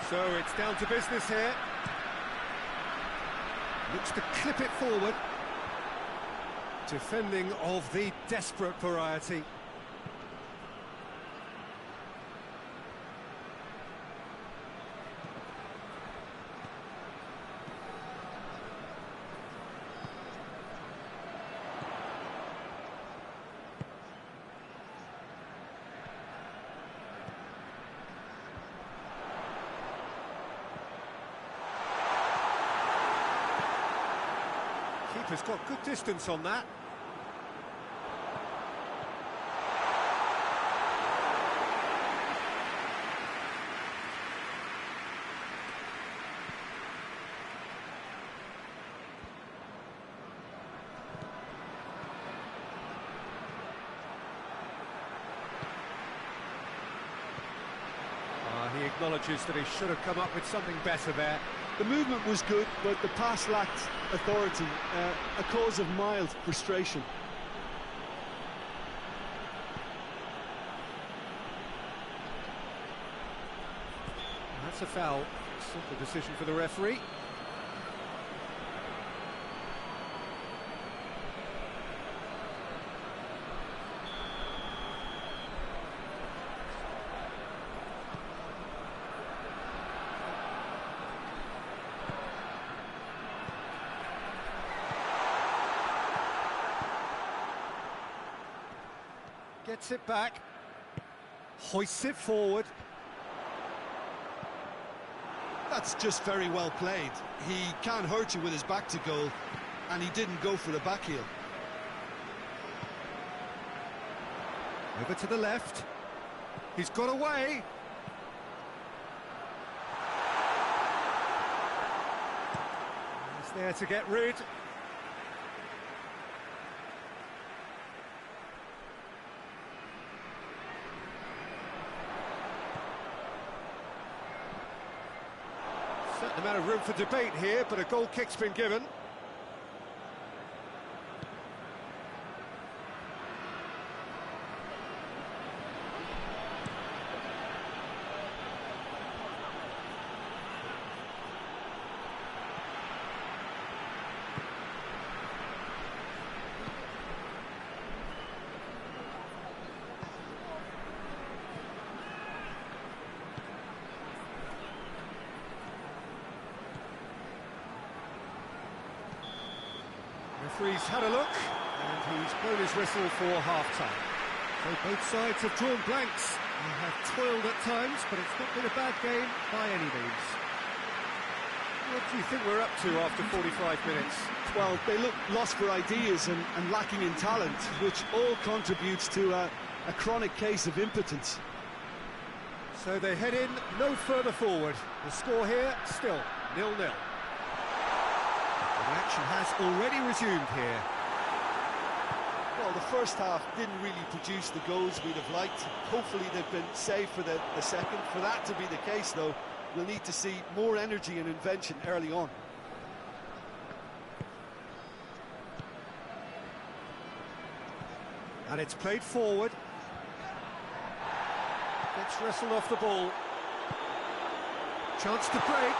So it's down to business here. Looks to clip it forward. Defending of the desperate variety. has got good distance on that. He acknowledges that he should have come up with something better there. The movement was good, but the pass lacked authority, a cause of mild frustration. That's a foul. Simple decision for the referee. Gets it back, hoists it forward. That's just very well played. He can't hurt you with his back to goal, and he didn't go for the back heel. Over to the left. He's got away. He's there to get rid. Certain amount of room for debate here, but a goal kick's been given. Referee's had a look, and he's blown his whistle for half-time. So both sides have drawn blanks. They have toiled at times, but it's not been a bad game by any means. What do you think we're up to after 45 minutes? Well, they look lost for ideas and lacking in talent, which all contributes to a chronic case of impotence. So they head in no further forward. The score here, still 0-0. Action has already resumed here. Well, the first half didn't really produce the goals we'd have liked. Hopefully they've been saved for the second. For that to be the case, though, we'll need to see more energy and invention early on. And it's played forward. Gets wrestled off the ball. Chance to break.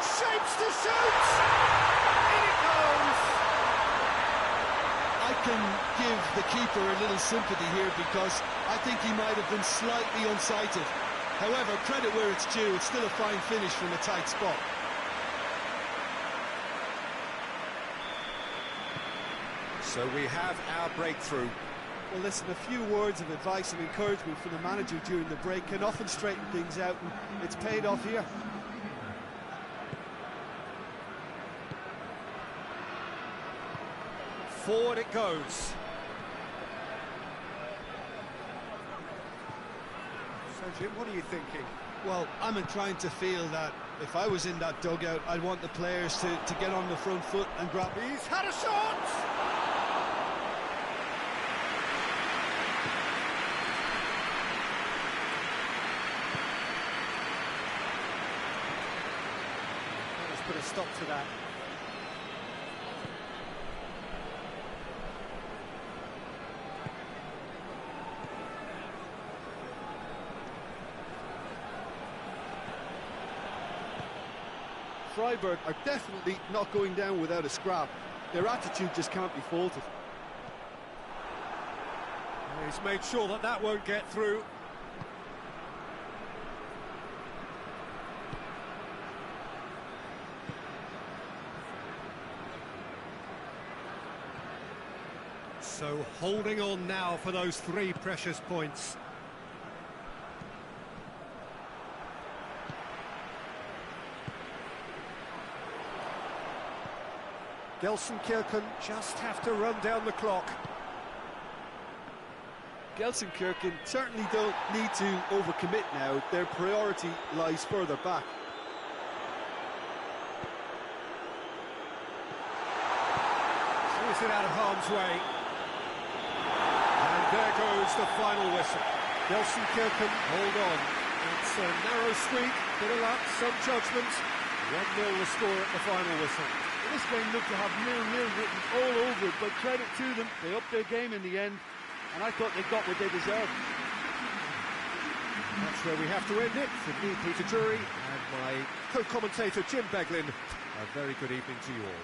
Shapes to shoot! In it goes! I can give the keeper a little sympathy here because I think he might have been slightly unsighted. However, credit where it's due, it's still a fine finish from a tight spot. So we have our breakthrough. Well, listen, a few words of advice and encouragement from the manager during the break can often straighten things out, and it's paid off here. Forward it goes. So, Jim, what are you thinking? Well, I'm inclined to feel that if I was in that dugout, I'd want the players to get on the front foot and grab. He's had a shot! Let's put a stop to that. Freiburg are definitely not going down without a scrap. Their attitude just can't be faulted. He's made sure that that won't get through. So holding on now for those 3 precious points. Gelsenkirchen just have to run down the clock. Gelsenkirchen certainly don't need to overcommit now. Their priority lies further back. Is it out of harm's way? And there goes the final whistle. Gelsenkirchen hold on. It's a narrow streak, bit of luck, some judgment. 1-0 the score at the final whistle. This game looked to have 0-0 written all over it, but credit to them, they upped their game in the end, and I thought they got what they deserved. That's where we have to end it. From me, Peter Drury, and my co-commentator Jim Beglin. A very good evening to you all.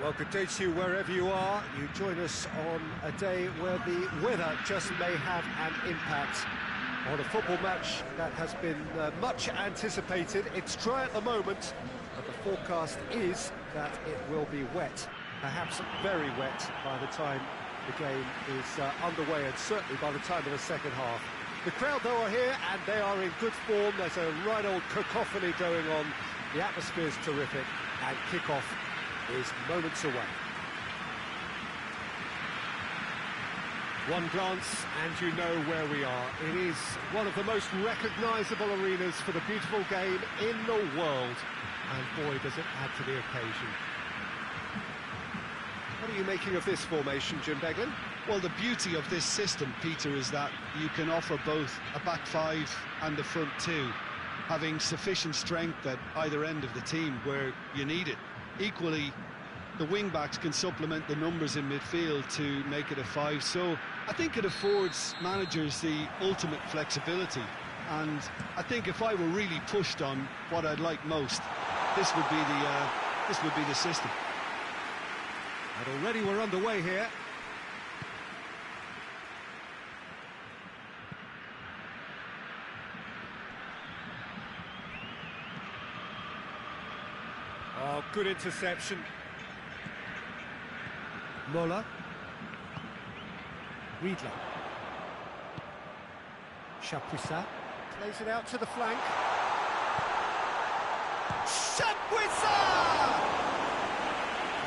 Well, good day to you wherever you are. You join us on a day where the weather just may have an impact on a football match that has been much anticipated. It's dry at the moment, but the forecast is that it will be wet, perhaps very wet by the time the game is underway, and certainly by the time of the second half. The crowd, though, are here, and they are in good form. There's a right old cacophony going on. The atmosphere's terrific, and kick-off is moments away. One glance and you know where we are. It is one of the most recognisable arenas for the beautiful game in the world, and boy does it add to the occasion. What are you making of this formation, Jim Beglin? Well, the beauty of this system, Peter, is that you can offer both a back five and a front two, having sufficient strength at either end of the team where you need it. Equally, the wing-backs can supplement the numbers in midfield to make it a five, so I think it affords managers the ultimate flexibility, and I think if I were really pushed on what I'd like most, this would be the system. And already we're underway here. Oh, good interception. Mola. Riedler. Chapuisat plays it out to the flank. Chapuisat!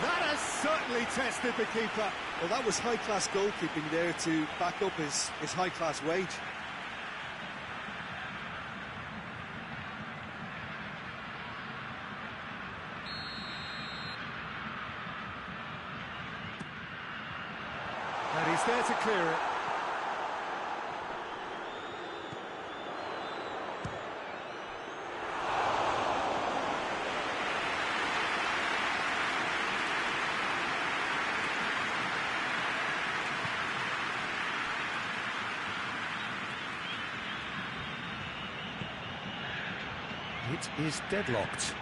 That has certainly tested the keeper. Well, that was high-class goalkeeping there to back up his high-class wage. And he's there to clear it. It is deadlocked.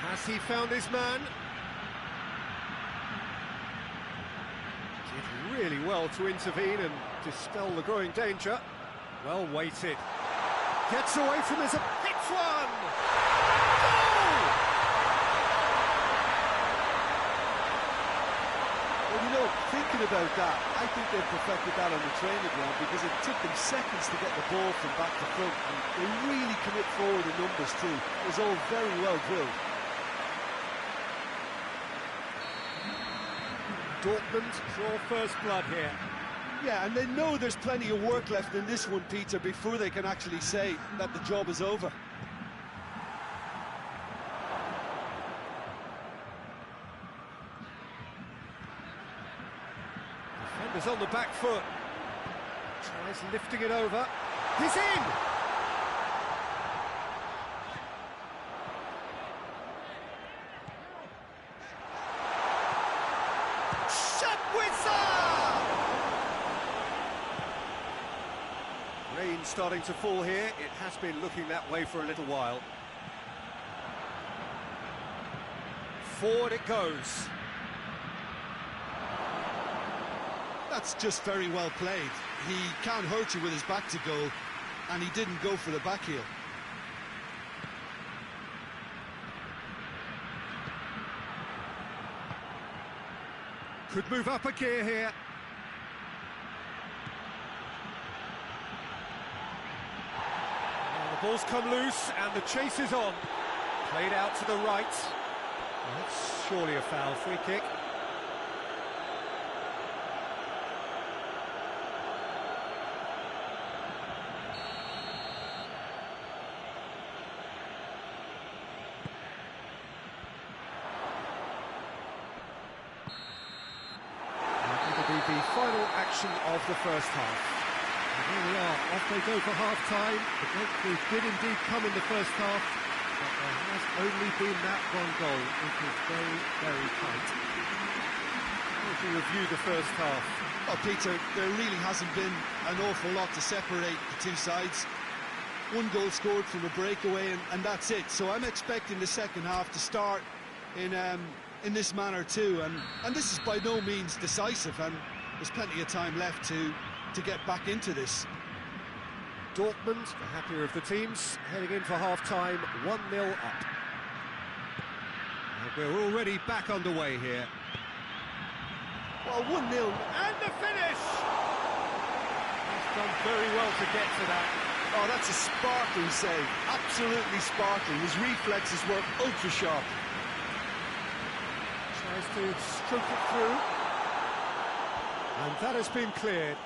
Has he found his man? Did really well to intervene and dispel the growing danger. Well weighted. Gets away from his hits one! Goal! know, thinking about that, I think they've perfected that on the training ground because it took them seconds to get the ball from back to front, and they really commit forward in numbers too. It was all very well drilled. Dortmund draw first blood here. Yeah, and they know there's plenty of work left in this one, Peter, before they can actually say that the job is over. Defender's on the back foot. Tries lifting it over. He's in! Rain starting to fall here. It has been looking that way for a little while. Forward it goes. That's just very well played. He can't hurt you with his back to goal, and he didn't go for the back heel. Could move up a gear here. The ball's come loose and the chase is on. Played out to the right. Well, that's surely a foul. Free kick. It'll be the final action of the first half. And here we are, off they go for half-time. The breakthrough did indeed come in the first half, but there has only been that one goal. It was very, very tight. How would you review the first half? Oh, Peter, there really hasn't been an awful lot to separate the two sides. One goal scored from a breakaway, and that's it. So I'm expecting the second half to start in this manner too. And this is by no means decisive, and there's plenty of time left to get back into this. Dortmund, the happier of the teams, heading in for half-time, 1-0 up. And we're already back underway here. Well, 1-0, and the finish! He's done very well to get to that. Oh, that's a sparkling save, absolutely sparkling. His reflexes were ultra-sharp. Tries to stroke it through. And that has been cleared.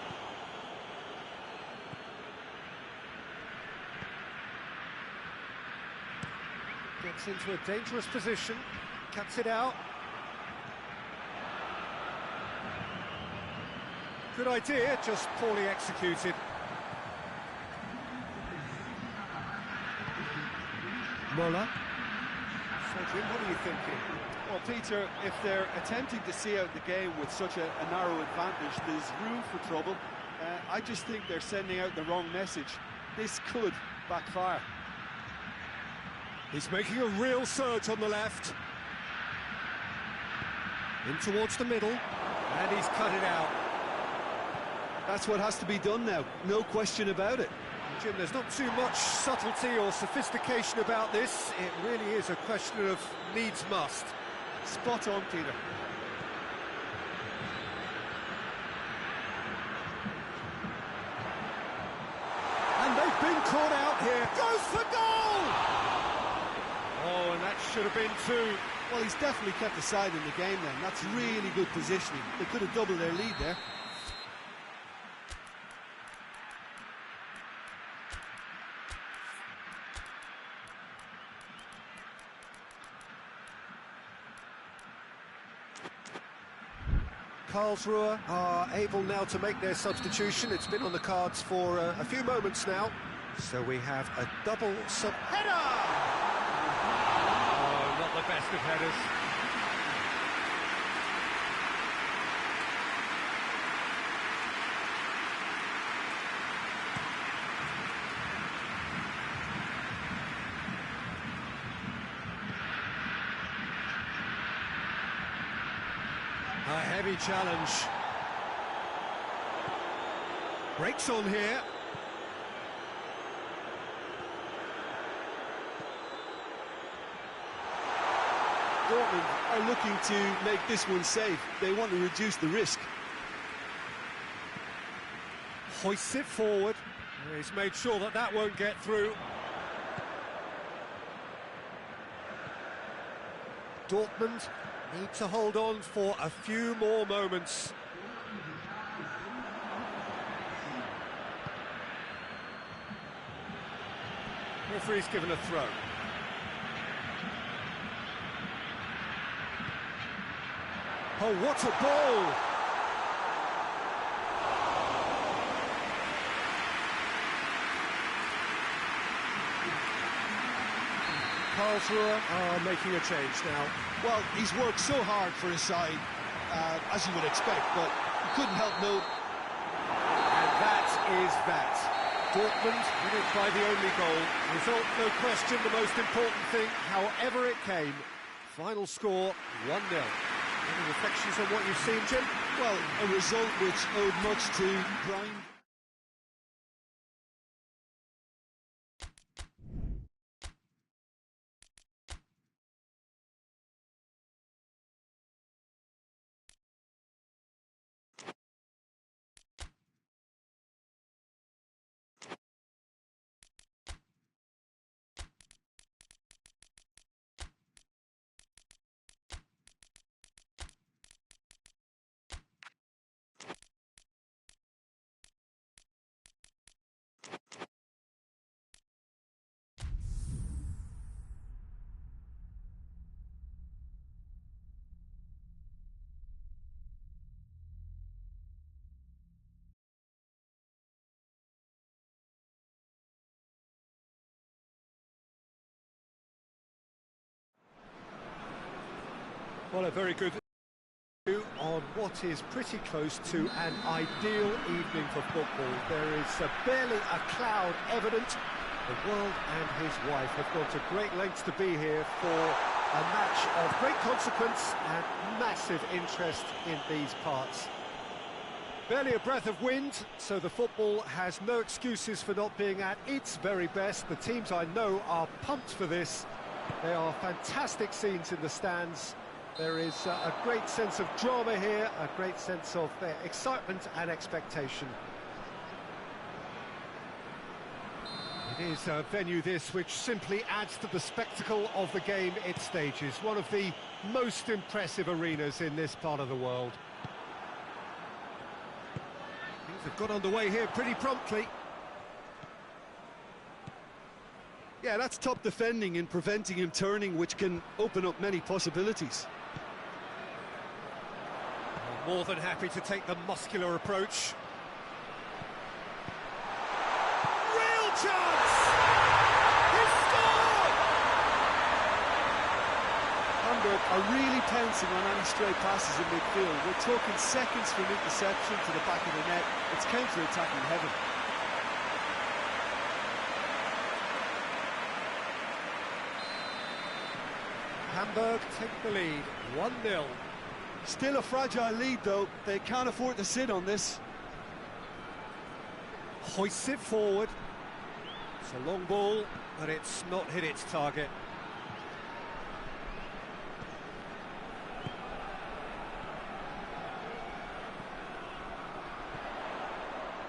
Gets into a dangerous position, cuts it out. Good idea, just poorly executed. Mola. Cedric, what are you thinking? Well, Peter, if they're attempting to see out the game with such a narrow advantage, there's room for trouble. I just think they're sending out the wrong message. This could backfire. He's making a real surge on the left. In towards the middle, and he's cut it out. That's what has to be done now, no question about it. Jim, there's not too much subtlety or sophistication about this. It really is a question of needs must. Spot on, Peter. And they've been caught out here. Goes for goal! Oh, and that should have been two. Well, he's definitely kept the side in the game then. That's really good positioning. They could have doubled their lead there. Karlsruher are able now to make their substitution. It's been on the cards for a few moments now. So we have a double header! Oh, not the best of headers. A heavy challenge. Breaks on here. Dortmund are looking to make this one safe. They want to reduce the risk. Hoists it forward. He's made sure that that won't get through. Dortmund need to hold on for a few more moments. Referee's given a throw. Oh, what a ball! Karlsruher are making a change now. Well, he's worked so hard for his side, as you would expect, but you couldn't help note. And that is that. Dortmund win it by the only goal. Result, no question, the most important thing, however it came. Final score, 1-0. Any reflections on what you've seen, Jim? Well, a result which owed much to grind. Well, a very good view on what is pretty close to an ideal evening for football. There is barely a cloud evident. The world and his wife have gone to great lengths to be here for a match of great consequence and massive interest in these parts. Barely a breath of wind, so the football has no excuses for not being at its very best. The teams I know are pumped for this. There are fantastic scenes in the stands. There is a great sense of drama here, a great sense of excitement and expectation. It is a venue this which simply adds to the spectacle of the game it stages. One of the most impressive arenas in this part of the world. Things have got underway here pretty promptly. Yeah, that's top defending and preventing him turning, which can open up many possibilities. More than happy to take the muscular approach. Real chance! He's scored! Hamburg are really pouncing on any stray passes in midfield. We're talking seconds from interception to the back of the net. It's counter-attacking heaven. Hamburg take the lead, 1-0. Still a fragile lead, though. They can't afford to sit on this. Hoists it forward. It's a long ball, but it's not hit its target.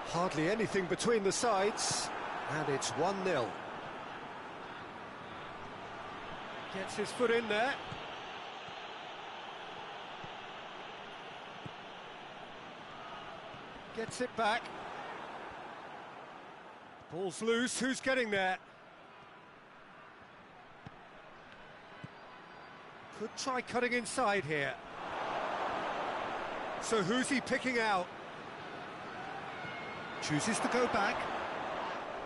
Hardly anything between the sides, and it's 1-0. Gets his foot in there. Gets it back. Ball's loose, who's getting there? Could try cutting inside here. So who's he picking out? Chooses to go back.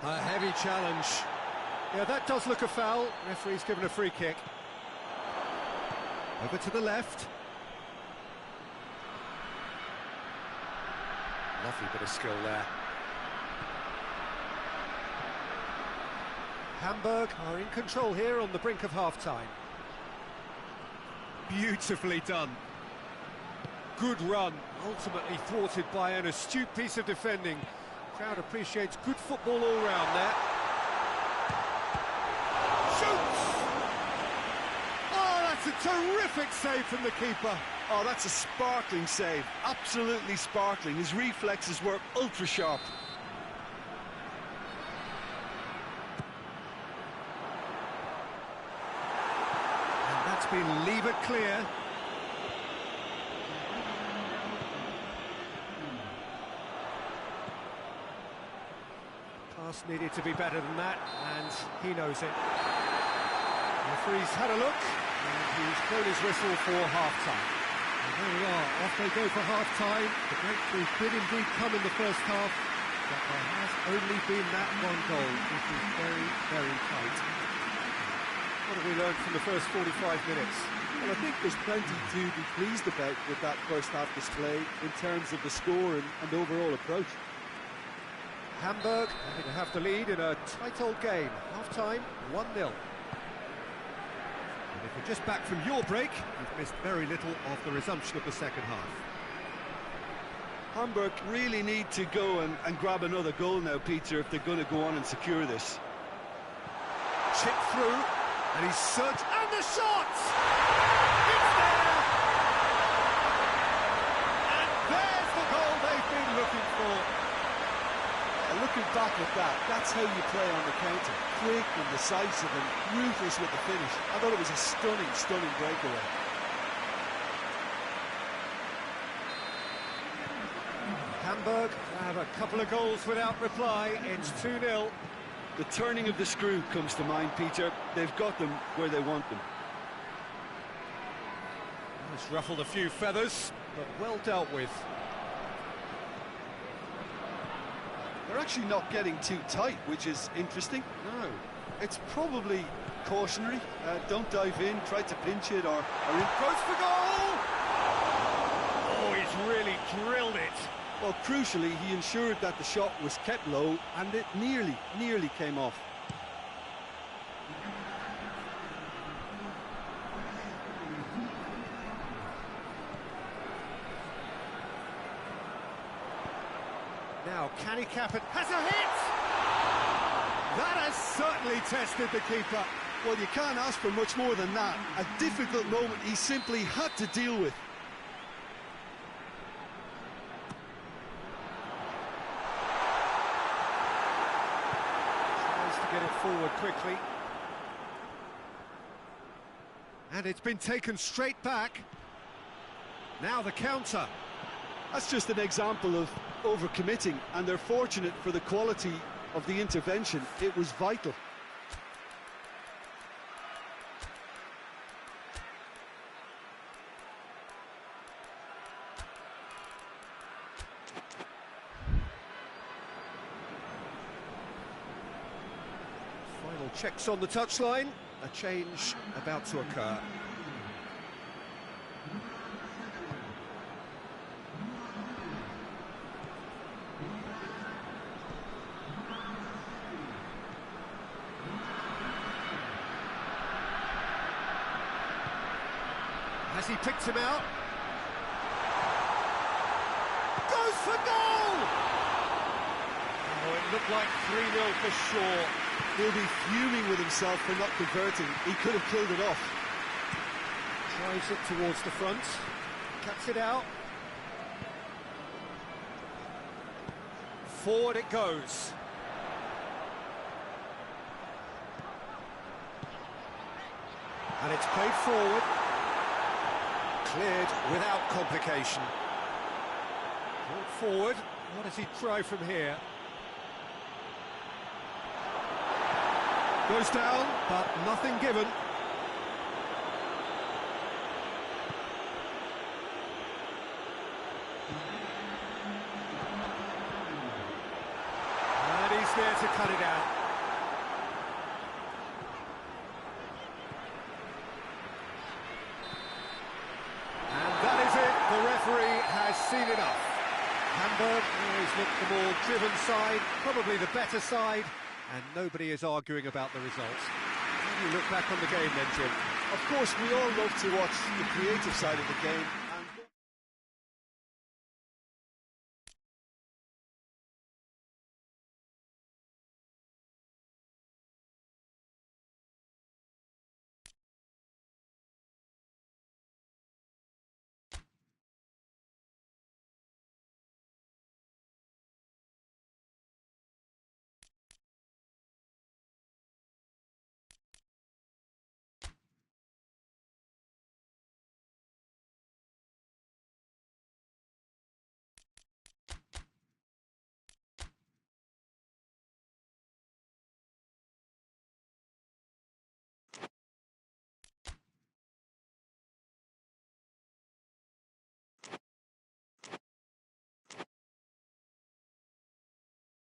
A heavy challenge. Yeah, that does look a foul. Referee's given a free kick. Over to the left. Lovely bit of skill there. Hamburg are in control here on the brink of half-time. Beautifully done. Good run, ultimately thwarted by an astute piece of defending. Crowd appreciates good football all round there. Shoots! Oh, It's a terrific save from the keeper. Oh, that's a sparkling save. Absolutely sparkling. His reflexes were ultra sharp. And that's been levered clear. Pass needed to be better than that, and he knows it. The referee's had a look, and he's blown his whistle for half-time. And there we are, off they go for half-time. The breakthrough did indeed come in the first half, but there has only been that one goal, which is very, very tight. What have we learned from the first 45 minutes? Well, I think there's plenty to be pleased about with that first half display in terms of the score and overall approach. Hamburg having to have the lead in a tight old game. Half-time, 1-0. And if you're just back from your break, you've missed very little of the resumption of the second half. Hamburg really need to go and grab another goal now, Peter, if they're going to go on and secure this. Chip through, and he's searched, and the shot! It's there! And there's the goal they've been looking for. Looking back at that, that's how you play on the counter. Quick and decisive and ruthless with the finish. I thought it was a stunning, stunning breakaway. Hamburg have a couple of goals without reply. It's 2-0. The turning of the screw comes to mind, Peter. They've got them where they want them. It's ruffled a few feathers, but well dealt with. They're actually not getting too tight, which is interesting. No. It's probably cautionary. Don't dive in, try to pinch it, or in. Goes for goal! Oh, he's really drilled it. Well, crucially, he ensured that the shot was kept low, and it nearly came off. Now, can he cap it? Has a hit! That has certainly tested the keeper. Well, you can't ask for much more than that. A difficult moment he simply had to deal with. Tries to get it forward quickly. And it's been taken straight back. Now the counter. That's just an example of overcommitting, and they're fortunate for the quality of the intervention. It was vital. Final checks on the touchline. A change about to occur. Has he picked him out? Goes for goal! Oh, it looked like 3-0 for sure. He'll be fuming with himself for not converting. He could have killed it off. Drives it towards the front. Cuts it out. Forward it goes. And it's played forward. Cleared without complication. Brought forward. What does he try from here? Goes down, but nothing given. And he's there to cut it out. The referee has seen enough. Hamburg always looked the more driven side, probably the better side, and nobody is arguing about the results. How do you look back on the game then, Jim? Of course, we all love to watch the creative side of the game,